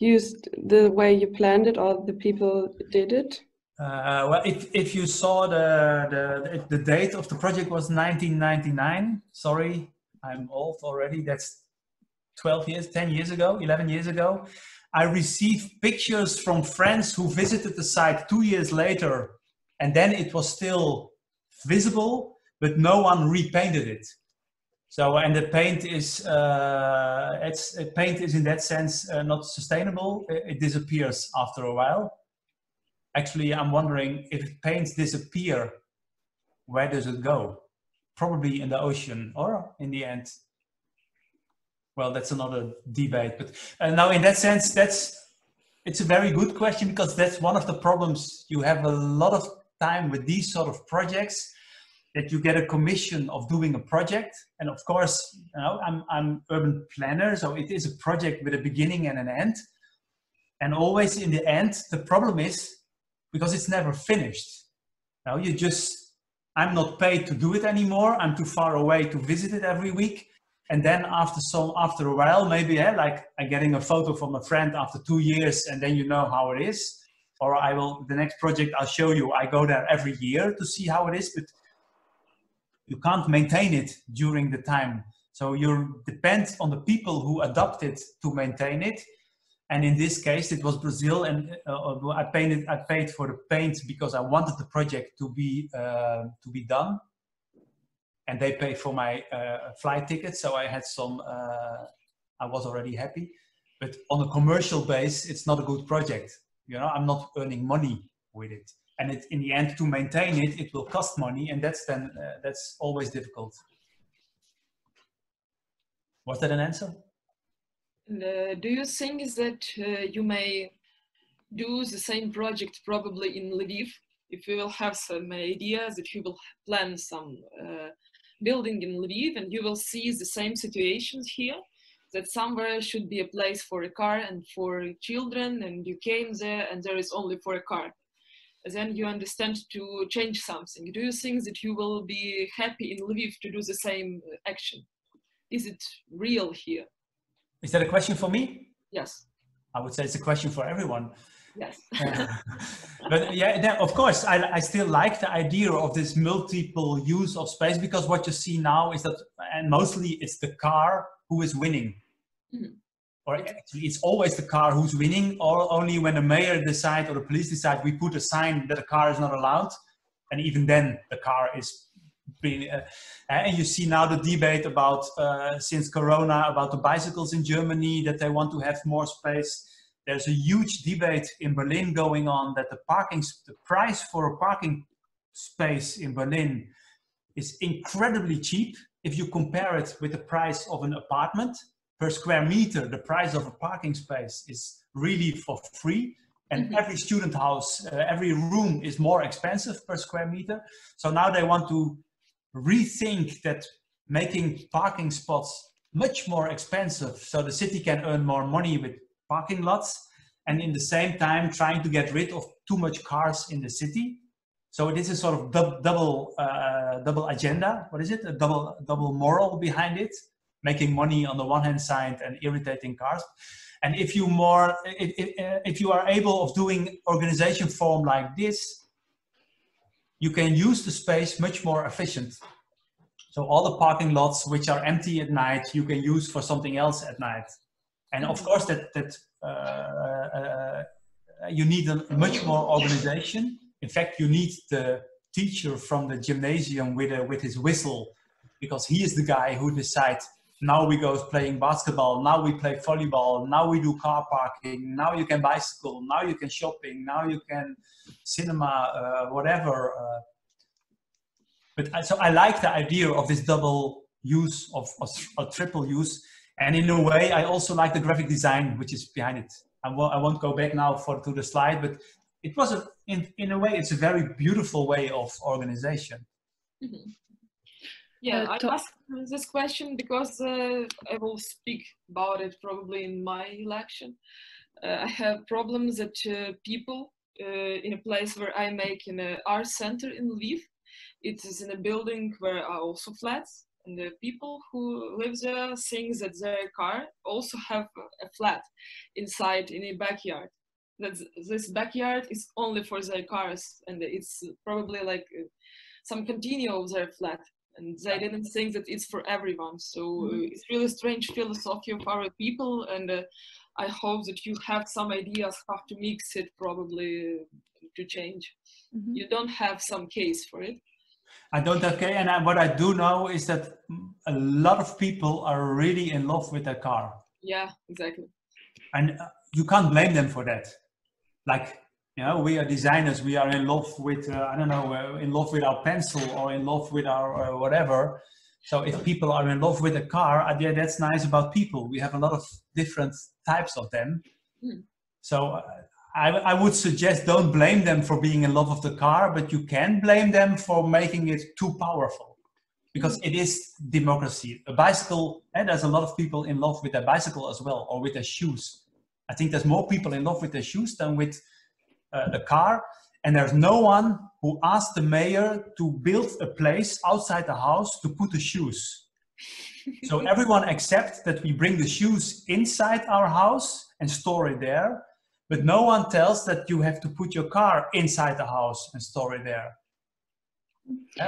used the way you planned it or the people did it? Well, if you saw the date of the project was 1999. Sorry, I'm old already. That's 12 years, 10 years ago, 11 years ago. I received pictures from friends who visited the site 2 years later, and then it was still visible, but no one repainted it. So, and the paint is paint is in that sense not sustainable. It disappears after a while. Actually, I'm wondering if paints disappear, where does it go? Probably in the ocean, or in the end. Well, that's another debate. But now, in that sense, it's a very good question, because that's one of the problems. You have a lot of time with these sort of projects, that you get a commission of doing a project. And of course, you know, I'm urban planner, so it is a project with a beginning and an end. And always in the end, the problem is, because it's never finished. Now I'm not paid to do it anymore. I'm too far away to visit it every week. And then after a while, maybe like I'm getting a photo from a friend after 2 years, and then you know how it is. Or the next project I'll show you, I go there every year to see how it is, but you can't maintain it during the time. So you depend on the people who adopt it to maintain it. And in this case, it was Brazil, and I paid for the paint because I wanted the project to be done. And they paid for my flight ticket, so I had some. I was already happy, but on a commercial base, it's not a good project. You know, I'm not earning money with it, and in the end, to maintain it, it will cost money, and that's always difficult. Was that an answer? Do you think that you may do the same project probably in Lviv, if you will have some ideas, if you will plan some building in Lviv, and you will see the same situations here, that somewhere should be a place for a car and for children, and you came there and there is only for a car. And then you understand to change something. Do you think that you will be happy in Lviv to do the same action? Is it real here? Is that a question for me? Yes. I would say it's a question for everyone. Yes. But yeah, of course, I still like the idea of this multiple use of space, because what you see now is that, and mostly it's the car who is winning. Mm-hmm. Or actually, it's always the car who's winning, or only when the mayor decides or the police decide, we put a sign that a car is not allowed. And even then the car is being, and you see now the debate about, since Corona, about the bicycles in Germany, that they want to have more space. There's a huge debate in Berlin going on that the price for a parking space in Berlin is incredibly cheap. If you compare it with the price of an apartment per square meter, the price of a parking space is really for free. And mm-hmm. every student house, every room is more expensive per square meter. So now they want to rethink that, making parking spots much more expensive so the city can earn more money with parking lots, and in the same time trying to get rid of too much cars in the city. So it is a sort of double agenda. What is it? A double moral behind it, making money on the one hand side and irritating cars. And if you are able of doing organization form like this, you can use the space much more efficient. So all the parking lots which are empty at night, you can use for something else at night. And of course you need a much more organization. In fact, you need the teacher from the gymnasium with his whistle, because he is the guy who decides, now we go playing basketball, now we play volleyball, now we do car parking, now you can bicycle, now you can shopping, now you can cinema, whatever. But so I like the idea of this double use of triple use. And in a way, I also like the graphic design which is behind it. I won't go back now to the slide, but it was in a way, it's a very beautiful way of organization. Mm-hmm. Yeah, I asked this question because I will speak about it probably in my election. I have problems that people in a place where I make in an art center in Lviv. It is in a building where are also flats, And the people who live there think that their car also have a flat inside in a backyard. That this backyard is only for their cars, and it's probably like some continuum of their flat. And they didn't think that it's for everyone. So it's really strange philosophy of our people, and I hope that you have some ideas how to mix it, probably to change. You don't have some case for it. I don't have case, and what I do know is that a lot of people are really in love with their car. Yeah, exactly. And you can't blame them for that. Like, you know, we are designers, we are in love with, I don't know, in love with our pencil or in love with our whatever. So if people are in love with a car, yeah, that's nice about people. We have a lot of different types of them. So I would suggest don't blame them for being in love with the car, but you can blame them for making it too powerful. Because it is democracy. A bicycle, and there's a lot of people in love with their bicycle as well, or with their shoes. I think there's more people in love with their shoes than with the car. And there's no one who asked the mayor to build a place outside the house to put the shoes. So everyone accepts that we bring the shoes inside our house and store it there. But no one tells that you have to put your car inside the house and store it there.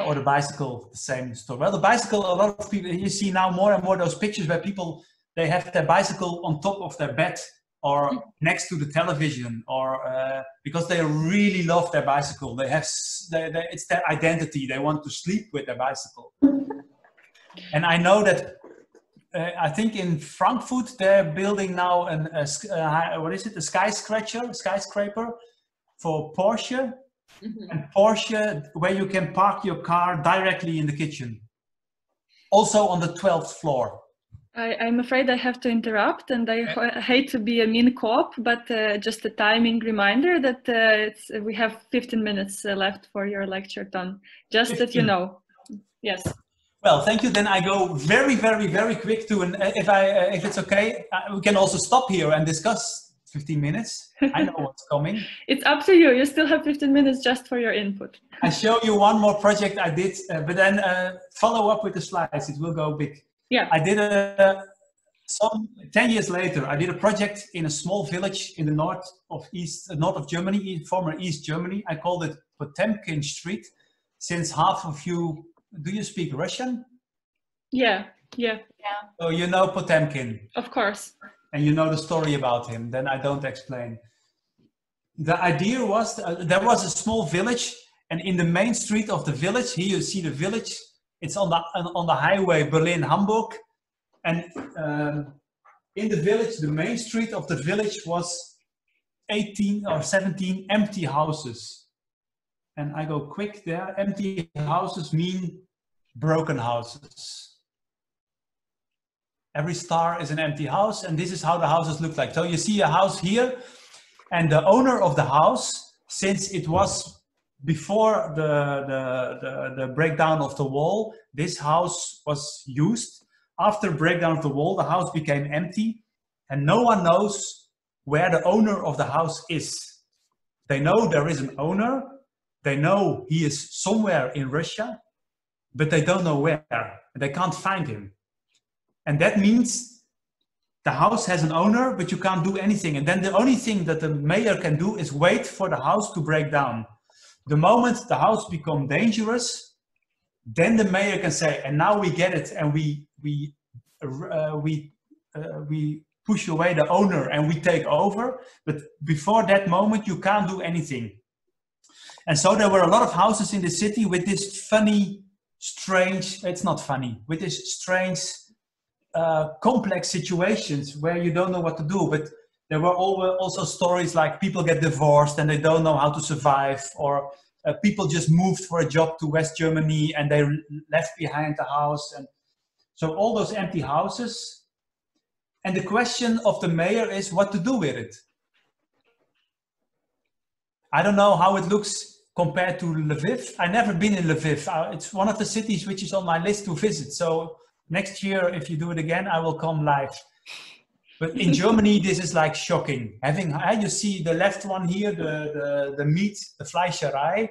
Or the bicycle, the same story. Well, the bicycle, a lot of people, you see now more and more those pictures where people, they have their bicycle on top of their bed or next to the television, or because they really love their bicycle. They have, it's their identity. They want to sleep with their bicycle. And I know that, I think in Frankfurt, they're building now what is it, a skyscraper for Porsche. And Porsche, where you can park your car directly in the kitchen. Also on the 12th floor. I'm afraid I have to interrupt, and I hate to be a mean cop, but just a timing reminder that we have 15 minutes left for your lecture, Ton. Just 15. That you know. Yes. Well, thank you. Then I go very, very, very quick to, and if it's okay, we can also stop here and discuss 15 minutes. I know what's coming. It's up to you. You still have 15 minutes just for your input. I show you one more project I did, but then follow up with the slides. It will go big. Yeah. I did 10 years later, I did a project in a small village in the north of Germany, former East Germany. I called it Potemkin Street. Since half of you, do you speak Russian? Yeah. So you know Potemkin. Of course. And you know the story about him, then I don't explain. The idea was, there was a small village, and in the main street of the village, here you see the village, it's on the highway Berlin-Hamburg, and in the village, the main street of the village was 18 or 17 empty houses. And I go quick there, empty houses mean broken houses. Every star is an empty house, and this is how the houses look like. So you see a house here, and the owner of the house, since it was before the breakdown of the wall, this house was used. After breakdown of the wall, the house became empty, and no one knows where the owner of the house is. They know there is an owner, they know he is somewhere in Russia, but they don't know where, and they can't find him. And that means the house has an owner, but you can't do anything. And then the only thing that the mayor can do is wait for the house to break down. The moment the house becomes dangerous, then the mayor can say, and now we get it, and we push away the owner and we take over. But before that moment, you can't do anything. And so there were a lot of houses in the city with this funny, strange, it's not funny, with this strange, complex situations where you don't know what to do. But there were also stories like people get divorced and they don't know how to survive, or people just moved for a job to West Germany and they left behind the house. And so all those empty houses. And the question of the mayor is what to do with it. I don't know how it looks compared to Lviv. I've never been in Lviv. It's one of the cities which is on my list to visit. So next year, if you do it again, I will come live. But in Germany, this is like shocking. You see the left one here, the meat, the Fleischerei.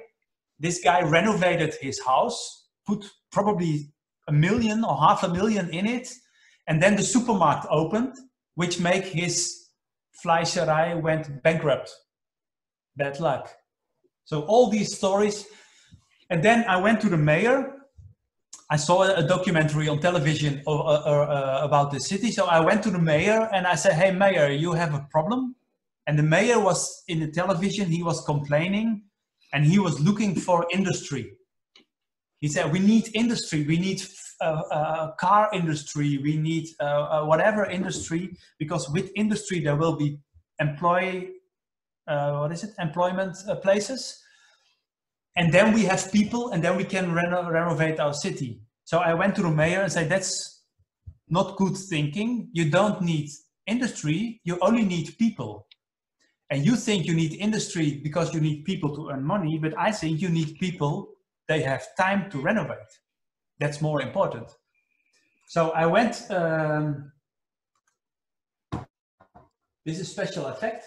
This guy renovated his house, put probably 1 million or 500,000 in it. And then the supermarket opened, which made his Fleischerei went bankrupt. Bad luck. So all these stories. And then I went to the mayor. I saw a documentary on television about the city. So I went to the mayor and I said, hey, mayor, you have a problem? And the mayor was in the television, he was complaining and he was looking for industry. He said, we need industry, we need car industry, we need whatever industry, because with industry there will be employment places. And then we have people, and then we can renovate our city. So I went to the mayor and said, that's not good thinking. You don't need industry, you only need people. And you think you need industry because you need people to earn money, but I think you need people, they have time to renovate. That's more important. So I went, this is special effect.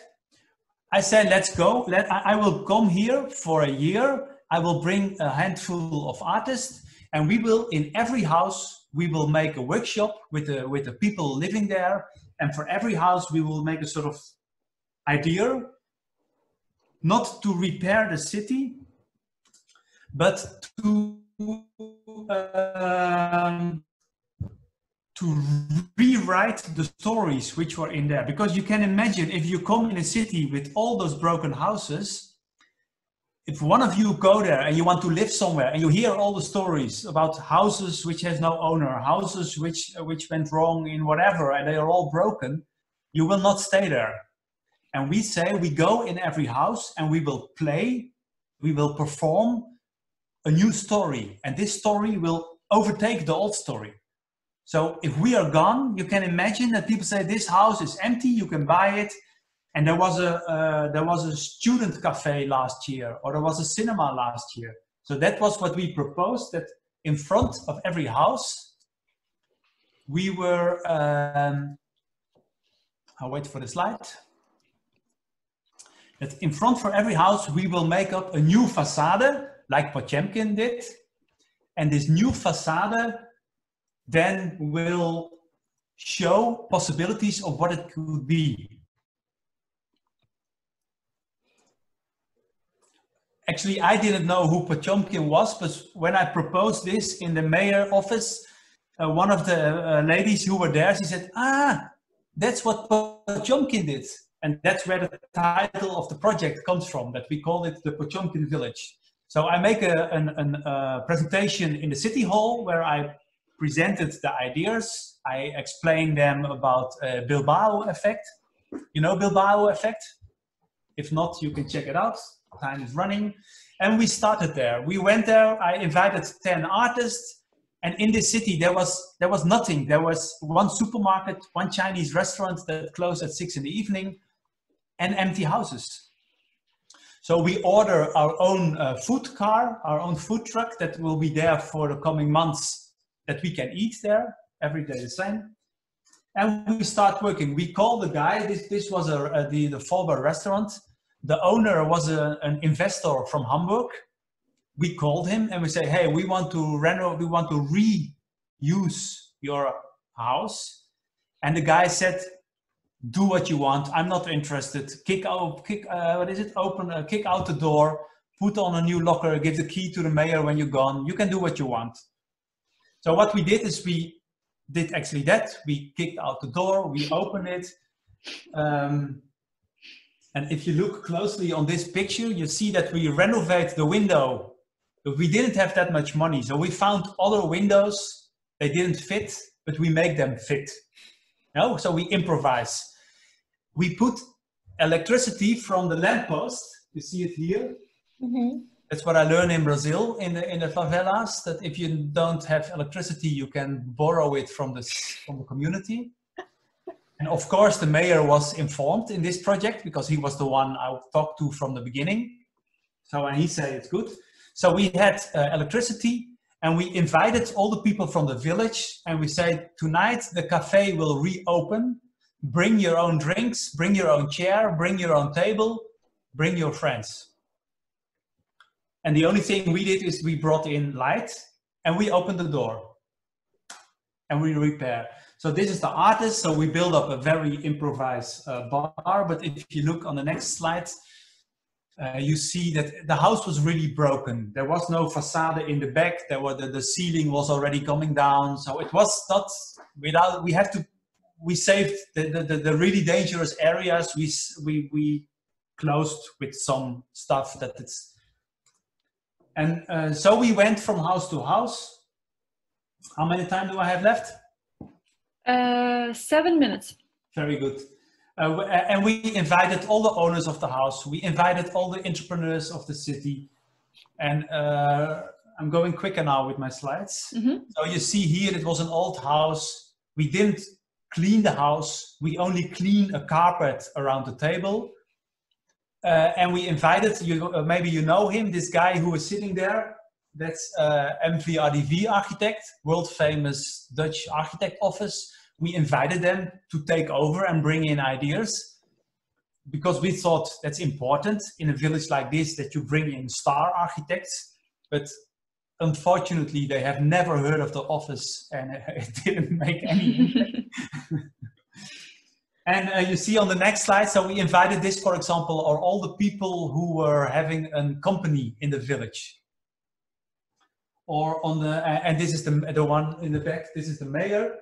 I said, let's go. I will come here for a year. I will bring a handful of artists, and we will, in every house, we will make a workshop with the people living there. And for every house, we will make a sort of idea, not to repair the city, but to rewrite the stories which were in there. Because you can imagine, if you come in a city with all those broken houses, if one of you go there and you want to live somewhere and you hear all the stories about houses which has no owner, houses which went wrong in whatever, and they are all broken, you will not stay there. And we say, we go in every house and we will play, we will perform a new story. And this story will overtake the old story. So if we are gone, you can imagine that people say, this house is empty, you can buy it. And there was a student cafe last year, or there was a cinema last year. So that was what we proposed, that in front of every house, we were, I'll wait for the slide. That in front for every house, we will make up a new facade, like Potemkin did. And this new facade then will show possibilities of what it could be. Actually, I didn't know who Potemkin was, but when I proposed this in the mayor office, one of the ladies who were there, she said, ah, that's what Potemkin did. And that's where the title of the project comes from, that we call it the Potemkin Village. So I make a presentation in the city hall where I presented the ideas. I explained them about Bilbao effect. You know Bilbao effect? If not, you can check it out. Time is running. And we started there. We went there, I invited 10 artists, and in this city there was nothing. There was one supermarket, one Chinese restaurant that closed at 6 in the evening, and empty houses. So we order our own food car, our own food truck that will be there for the coming months, that we can eat there every day the same. And we start working. We call the guy, this was the Fallbar restaurant. The owner was an investor from Hamburg. We called him and we say, hey, we want to renovate, we want to reuse your house. And the guy said, do what you want. I'm not interested. Kick out the door, put on a new locker, give the key to the mayor when you're gone. You can do what you want. So what we did is we did actually that. We kicked out the door, we opened it. And if you look closely on this picture, you see that we renovate the window. But we didn't have that much money. So we found other windows. They didn't fit, but we make them fit. No? So we improvise. We put electricity from the lamppost. You see it here. Mm-hmm. That's what I learned in Brazil, in the favelas, that if you don't have electricity, you can borrow it from the community. And of course, the mayor was informed in this project because he was the one I talked to from the beginning. So when he said it's good. So we had electricity and we invited all the people from the village and we said, tonight the cafe will reopen. Bring your own drinks, bring your own chair, bring your own table, bring your friends. And the only thing we did is we brought in light and we opened the door. and we repair. So this is the artist. So we build up a very improvised bar. But if you look on the next slide, you see that the house was really broken. There was no facade in the back. There were the ceiling was already coming down. So it was not without. We saved the really dangerous areas. We closed with some stuff that it's. And so we went from house to house. How many time do I have left? 7 minutes. Very good. And we invited all the owners of the house. We invited all the entrepreneurs of the city. And I'm going quicker now with my slides. So you see here, it was an old house. We didn't clean the house. We only cleaned a carpet around the table. And we invited, maybe you know him, this guy who is sitting there. That's MVRDV architect, world famous Dutch architect office. We invited them to take over and bring in ideas because we thought that's important in a village like this, that you bring in star architects. But unfortunately, they have never heard of the office and it didn't make any impact. And you see on the next slide, so we invited this, for example, are all the people who were having a company in the village. Or on the, and this is the one in the back, this is the mayor.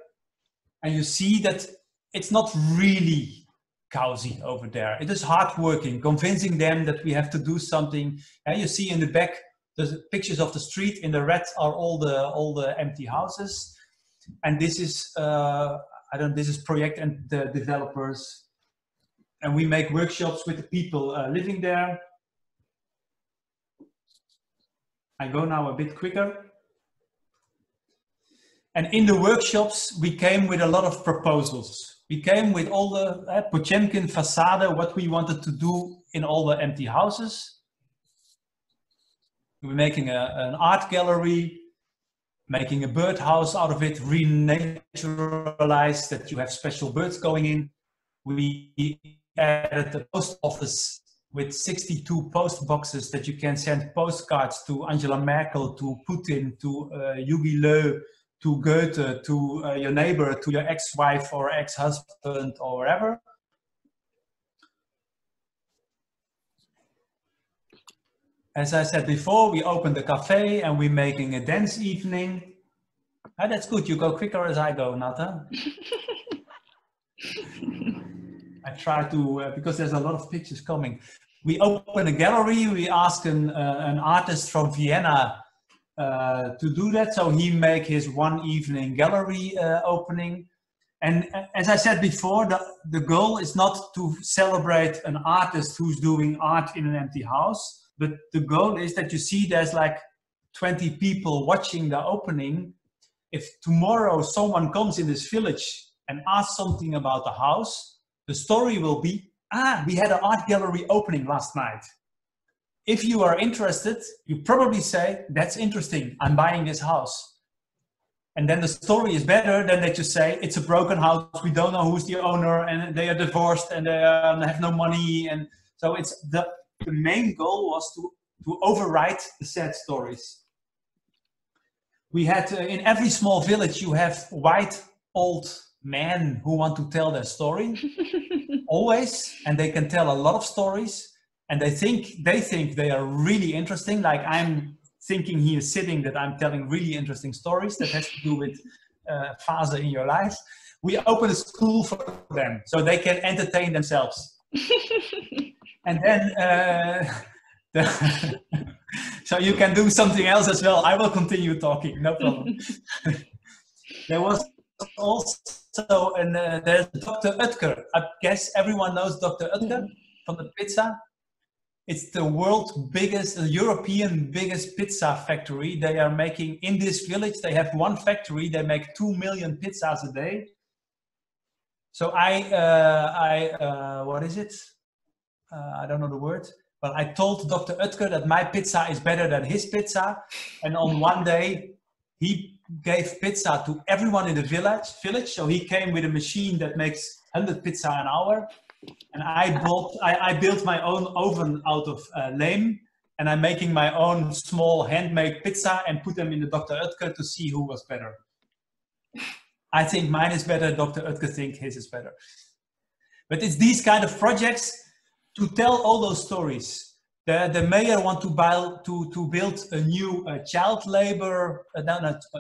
And you see that it's not really cozy over there. It is hard working, convincing them that we have to do something. And you see in the back, the pictures of the street. In the red are all the empty houses. And this is, this is Project and the developers. And we make workshops with the people living there. I go now a bit quicker. And in the workshops, we came with a lot of proposals. We came with all the Potemkin facade, what we wanted to do in all the empty houses. We're making an art gallery, making a birdhouse out of it, renaturalize that you have special birds going in. We added the post office with 62 post boxes that you can send postcards to Angela Merkel, to Putin, to Jogi Löw, to Goethe, to your neighbor, to your ex-wife or ex-husband or whatever. As I said before, we opened a cafe and we're making a dance evening. Ah, that's good, you go quicker as I go, Nata. I try to, because there's a lot of pictures coming. We open a gallery, we ask an artist from Vienna to do that, so he make his one evening gallery opening. And as I said before, the goal is not to celebrate an artist who's doing art in an empty house, but the goal is that you see there's like 20 people watching the opening. If tomorrow someone comes in this village and asks something about the house, the story will be, we had an art gallery opening last night. If you are interested, you probably say, that's interesting, I'm buying this house. And then the story is better than that you say, it's a broken house, we don't know who's the owner, and they are divorced, and they have no money. And so it's the main goal was to overwrite the sad stories. We had, in every small village, you have white old men who want to tell their story, always, and they can tell a lot of stories. And they think they are really interesting. Like I'm thinking here sitting that I'm telling really interesting stories that has to do with phase in your life. We open a school for them so they can entertain themselves. And then, so you can do something else as well. I will continue talking, no problem. There was also, there's Dr. Oetker. I guess everyone knows Dr. Oetker from the pizza. It's the world's biggest, European biggest pizza factory. They are making, in this village, they have one factory, they make 2 million pizzas a day. So what is it? I don't know the word, but I told Dr. Oetker that my pizza is better than his pizza. And on one day, he gave pizza to everyone in the village. So he came with a machine that makes 100 pizza an hour. And I built my own oven out of lame, and I'm making my own small handmade pizza and put them in the Dr. Oetker to see who was better. I think mine is better. Dr. Oetker thinks his is better. But it's these kind of projects to tell all those stories. The mayor want to build a new child labor.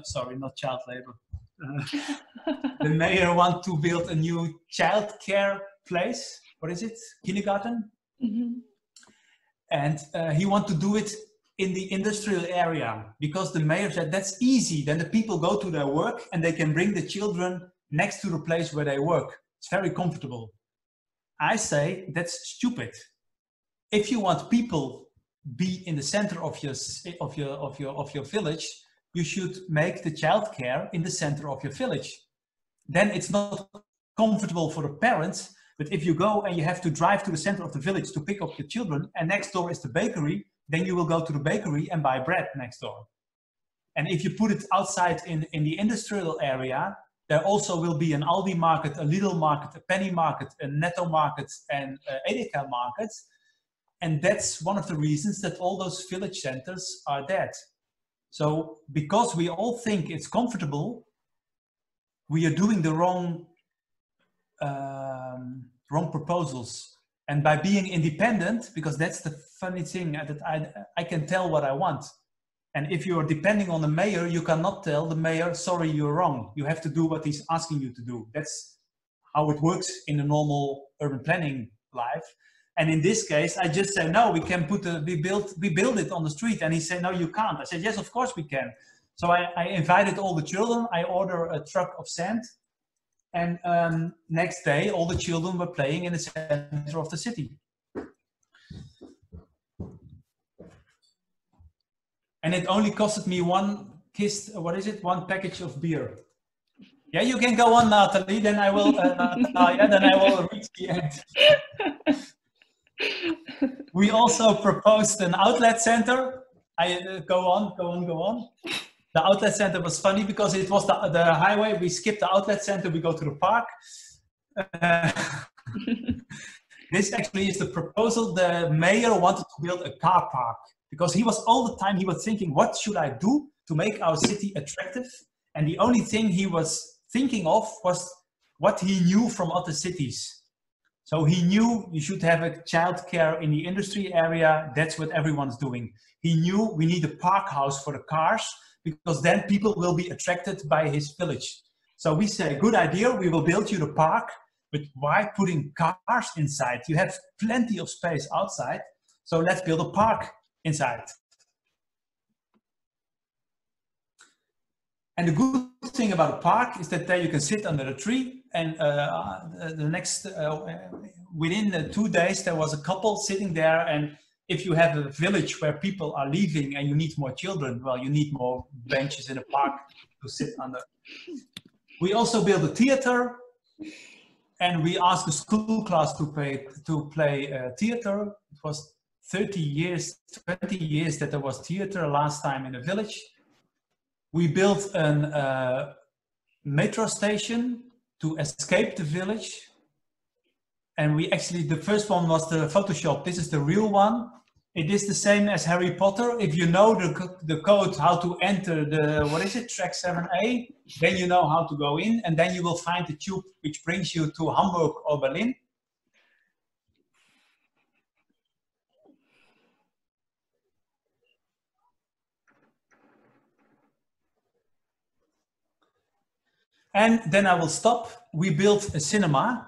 Sorry, not child labor. The mayor want to build a new child care place. What is it? Kindergarten. Mm-hmm. And he want to do it in the industrial area because the mayor said that's easy. Then the people go to their work and they can bring the children next to the place where they work. It's very comfortable. I say that's stupid. If you want people be in the center of your village, you should make the childcare in the center of your village. Then it's not comfortable for the parents. But if you go and you have to drive to the center of the village to pick up your children, and next door is the bakery, then you will go to the bakery and buy bread next door. And if you put it outside in the industrial area, there also will be an Aldi market, a Lidl market, a Penny market, a Netto market, and Edeka market. And that's one of the reasons that all those village centers are dead. So because we all think it's comfortable, we are doing the wrong proposals. And by being independent, because that's the funny thing, that I can tell what I want. And if you are depending on the mayor, you cannot tell the mayor, sorry, you're wrong. You have to do what he's asking you to do. That's how it works in a normal urban planning life. And in this case, I just say, no, we can we build it on the street. And he said, no, you can't. I said, yes, of course we can. So I invited all the children. I ordered a truck of sand. And next day, all the children were playing in the center of the city. And it only costed me one package of beer. Yeah, you can go on, Natalie. Then I will. Then I will reach the end. We also proposed an outlet center. Go on. The outlet center was funny because it was the highway. We skipped the outlet center. We go to the park. This actually is the proposal. The mayor wanted to build a car park because he was all the time, he was thinking, what should I do to make our city attractive? And the only thing he was thinking of was what he knew from other cities. So he knew you should have a childcare in the industry area. That's what everyone's doing. He knew we need a park house for the cars because then people will be attracted by his village. So we say, good idea, we will build you the park, but why putting cars inside? You have plenty of space outside, so let's build a park inside. And the good thing about a park is that there you can sit under a tree, and within 2 days there was a couple sitting there, and if you have a village where people are leaving and you need more children, well, you need more benches in a park to sit under. We also built a theater, and we asked the school class to play theater. It was 20 years that there was theater last time in the village. We built a metro station to escape the village. And we actually, the first one was the Photoshop. This is the real one. It is the same as Harry Potter. If you know the code, how to enter track 7A, then you know how to go in, and then you will find the tube which brings you to Hamburg or Berlin. And then I will stop. We built a cinema.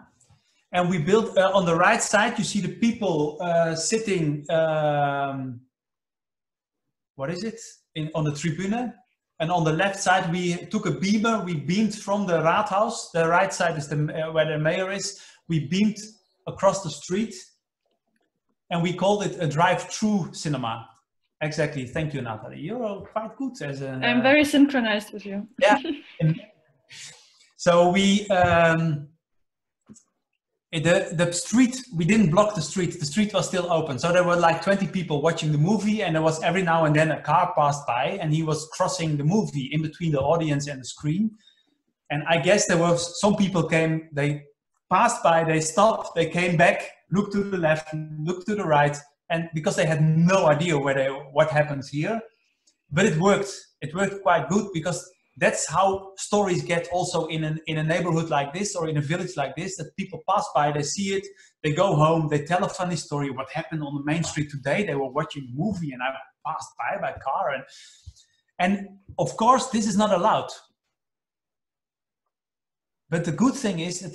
And we built, on the right side, you see the people sitting, on the tribune. And on the left side, we took a beamer, we beamed from the Rathaus. The right side is where the mayor is. We beamed across the street. And we called it a drive-through cinema. Exactly, thank you, Natalie. You're quite good as a... I'm very synchronized with you. Yeah. So we... the street, we didn't block the street was still open. So there were like 20 people watching the movie, and there was every now and then a car passed by and he was crossing the movie in between the audience and the screen. And I guess there was some people came, they passed by, they stopped, they came back, looked to the left, looked to the right, and because they had no idea what happens here. But it worked quite good because that's how stories get also in a neighborhood like this or in a village like this, that people pass by, they see it, they go home, they tell a funny story. What happened on the main street today? They were watching a movie and I passed by car. And of course, this is not allowed. But the good thing is that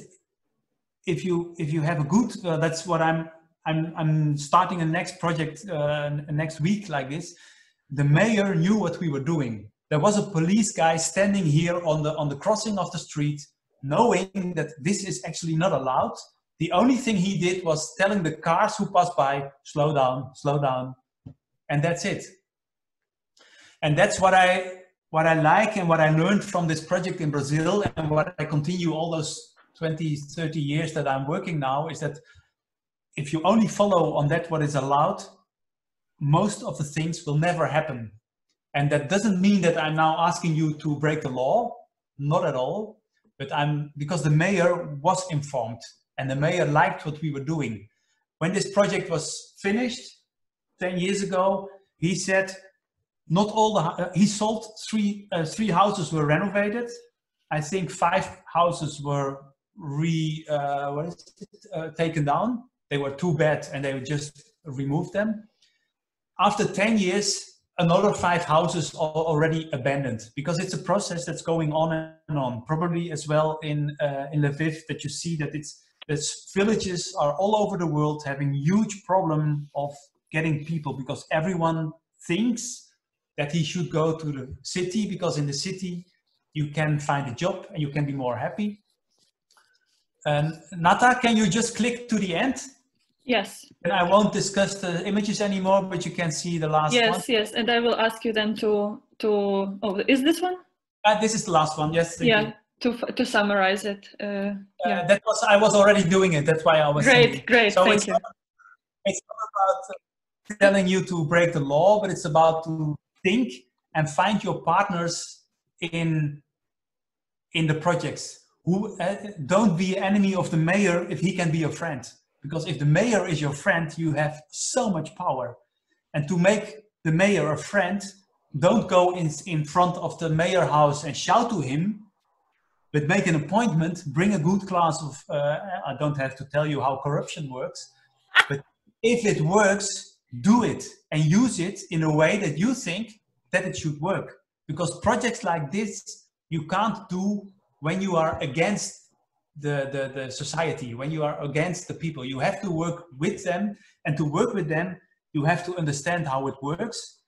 if you have a good, that's what I'm starting a next project next week like this. The mayor knew what we were doing. There was a police guy standing here on the crossing of the street, knowing that this is actually not allowed. The only thing he did was telling the cars who pass by, slow down, and that's it. And that's what I like and what I learned from this project in Brazil, and what I continue all those 20, 30 years that I'm working now, is that if you only follow on that what is allowed, most of the things will never happen. And that doesn't mean that I'm now asking you to break the law, not at all, but because the mayor was informed and the mayor liked what we were doing. When this project was finished 10 years ago, he said, not all he sold three houses were renovated. I think 5 houses were taken down. They were too bad and they just removed them. After 10 years, another 5 houses are already abandoned, because it's a process that's going on and on. Probably as well in Lviv, that you see that villages are all over the world having huge problem of getting people, because everyone thinks that he should go to the city, because in the city you can find a job and you can be more happy. Nata, can you just click to the end? Yes. And I won't discuss the images anymore, but you can see the last one. Yes, and I will ask you then to oh, is this one? This is the last one, yes. Yeah, to summarize it. Yeah. I was already doing it, that's why I was saying. Great, so thank you. It's not about telling you to break the law, but it's about to think and find your partners in the projects. Who don't be enemy of the mayor if he can be your friend. Because if the mayor is your friend, you have so much power. And to make the mayor a friend, don't go in front of the mayor house and shout to him, but make an appointment, bring a good glass of, I don't have to tell you how corruption works, but if it works, do it and use it in a way that you think that it should work. Because projects like this, you can't do when you are against the society, when you are against the people. You have to work with them, and to work with them, you have to understand how it works.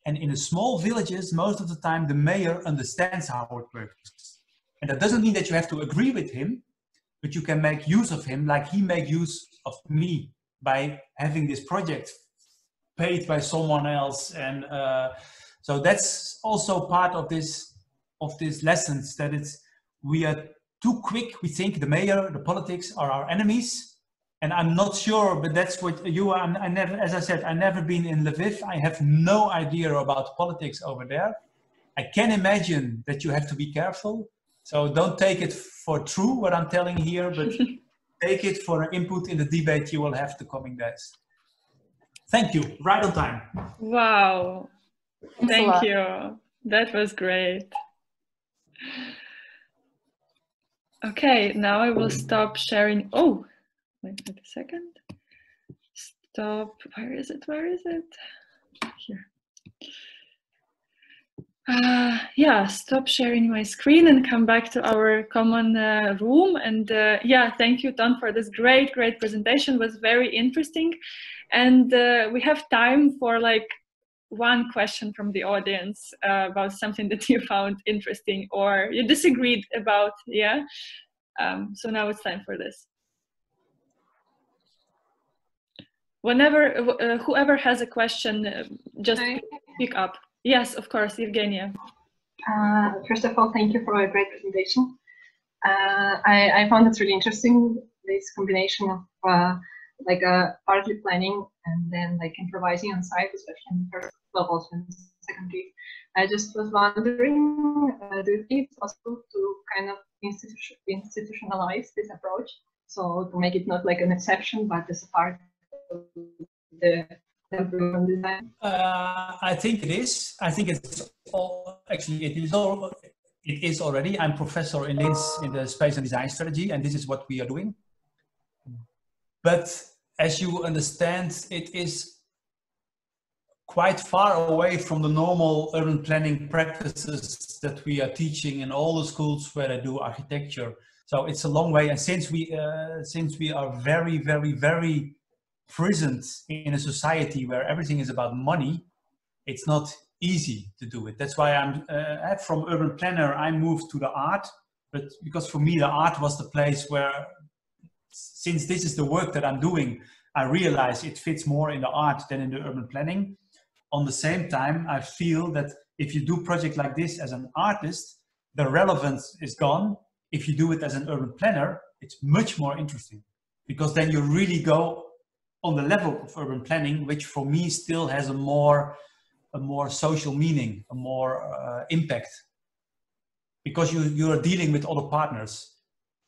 And in the small villages, most of the time, the mayor understands how it works. And that doesn't mean that you have to agree with him, but you can make use of him like he made use of me by having this project paid by someone else. And so that's also part of this lessons, that we are too quick. We think the mayor, the politics are our enemies. And I'm not sure, but that's what you are. I never, as I said, I've never been in Lviv. I have no idea about politics over there. I can imagine that you have to be careful. So don't take it for true, what I'm telling here, but take it for an input in the debate you will have the coming days. Thank you. Right on time. Wow. Thank you. That was great. Okay, now I will stop sharing. Oh, wait a second. Stop. Where is it? Here. Yeah, stop sharing my screen and come back to our common room. And yeah, thank you, Don, for this great presentation. It was very interesting. And we have time for like one question from the audience about something that you found interesting or you disagreed about. Yeah. So now it's time for this. Whenever whoever has a question, just pick up. Yes, of course, Evgenia. First of all, thank you for a great presentation. I found it really interesting, this combination of like partly planning and then like improvising on site, especially in the first levels and secondary. I just was wondering, do you think it's possible to kind of institutionalize this approach? So to make it not like an exception, but as a part of the design? I think it is. I think it's all, actually, it is all, It is already. I'm professor in Linz in the space and design strategy, and this is what we are doing. But as you understand, it is quite far away from the normal urban planning practices that we are teaching in all the schools where I do architecture. So it's a long way. And since we are very, very, very present in a society where everything is about money, it's not easy to do it. That's why I'm from urban planner, I moved to the art, but because for me, the art was the place where, since this is the work that I'm doing, I realize it fits more in the art than in the urban planning. On the same time, I feel that if you do a project like this as an artist, the relevance is gone. If you do it as an urban planner, it's much more interesting, because then you really go on the level of urban planning, which for me still has a more social meaning, a more impact, because you are dealing with other partners.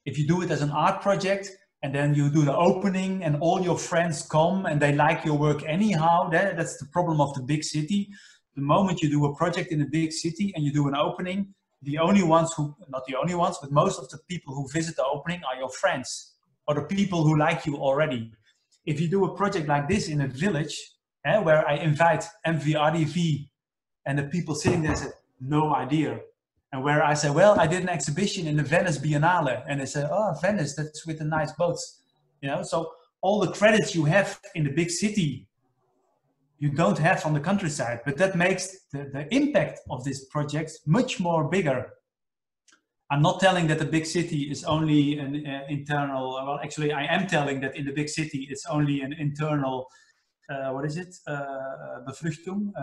If you do it as an art project and then you do the opening and all your friends come and they like your work anyhow, that's the problem of the big city. The moment you do a project in a big city and you do an opening, the only ones who, not the only ones, but most of the people who visit the opening are your friends or the people who like you already. If you do a project like this in a village, where I invite MVRDV and the people sitting there say, no idea. And where I say, well, I did an exhibition in the Venice Biennale, and they say, oh, Venice, that's with the nice boats. You know, so all the credits you have in the big city, you don't have on the countryside, but that makes the impact of this project much more bigger. I'm not telling that the big city is only an internal, well, actually I am telling that in the big city, it's only an internal, what is it? Befruchtung.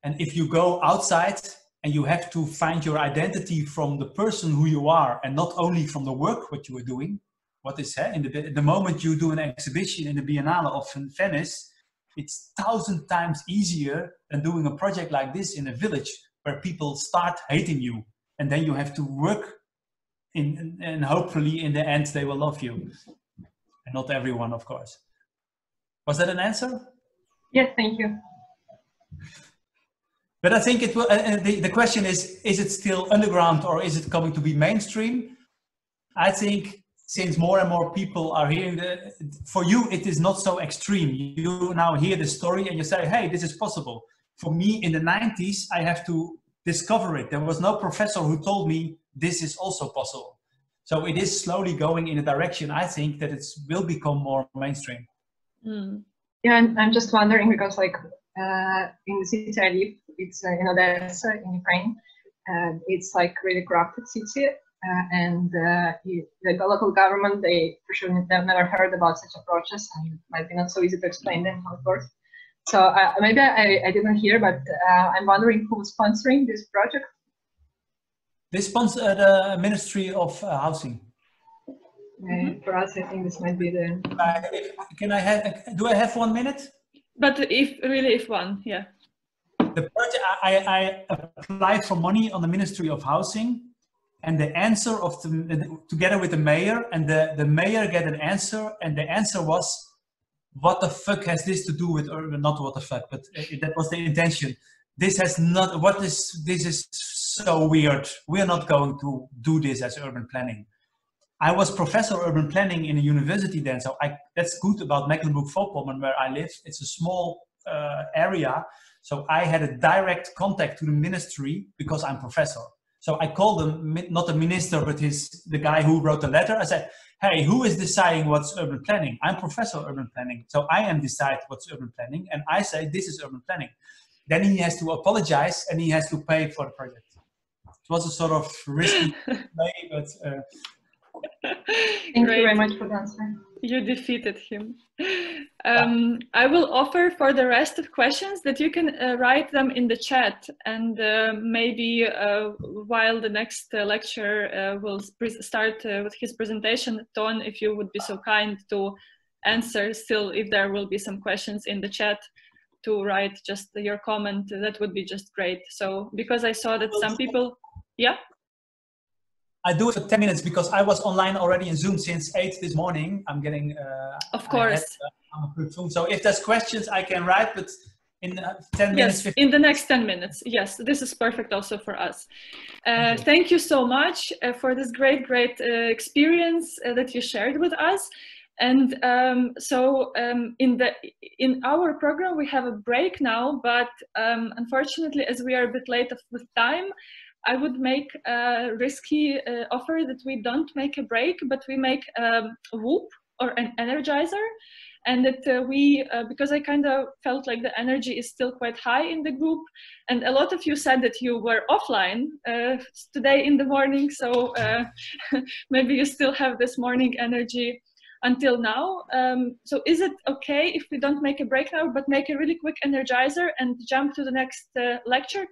And if you go outside and you have to find your identity from the person who you are and not only from the work, what you are doing, what is in the moment you do an exhibition in the Biennale of Venice, it's 1,000 times easier than doing a project like this in a village where people start hating you. And then you have to work and hopefully in the end they will love you. And not everyone, of course. Was that an answer? Yes, thank you. But I think it will, the question is it still underground or is it coming to be mainstream? I think since more and more people are hearing for you, it is not so extreme. You now hear the story and you say, hey, this is possible. For me in the 90s, I have to discover it. There was no professor who told me this is also possible. So it is slowly going in a direction, I think, that it will become more mainstream. Mm. Yeah, and I'm just wondering because like in the city I live, it's in Odessa in Ukraine, and it's like really corrupted city. And the local government, they for sure they've never heard about such approaches, and it might be not so easy to explain them how it works. So maybe I didn't hear, but I'm wondering who's sponsoring this project. They sponsor the Ministry of Housing. For us, I think this might be the. Can I have? Do I have 1 minute? But if one, yeah. The project I applied for money on the Ministry of Housing. And the answer of together with the mayor, and the mayor get an answer, and the answer was, what the fuck has this to do with urban? Not what the fuck, but that was the intention. This has not, this is so weird. We are not going to do this as urban planning. I was professor urban planning in a university then, so that's good about Mecklenburg-Vorpommern where I live. It's a small area, so I had a direct contact to the ministry because I'm professor. So I called him, not the minister, but the guy who wrote the letter. I said, hey, who is deciding what's urban planning? I'm professor urban planning. So I am decide what's urban planning. And I say, this is urban planning. Then he has to apologize and he has to pay for the project. It was a sort of risky play, but... Thank you very much for the answer. You defeated him. I will offer for the rest of questions that you can write them in the chat, and maybe while the next lecturer will start with his presentation, Ton, if you would be so kind to answer still if there will be some questions in the chat, to write just your comment, that would be just great. So because I saw that some people, yeah? I do it for 10 minutes because I was online already in Zoom since 8 this morning. I'm getting... of course. So if there's questions, I can write, but in 10 minutes? Yes, in the next 10 minutes. Yes, this is perfect also for us. Thank you so much for this great experience that you shared with us. And in our program we have a break now, but unfortunately, as we are a bit late with time, I would make a risky offer that we don't make a break, but we make a whoop or an energizer, and that because I kind of felt like the energy is still quite high in the group, and a lot of you said that you were offline today in the morning, so maybe you still have this morning energy until now. So is it okay if we don't make a break now, but make a really quick energizer and jump to the next lecture?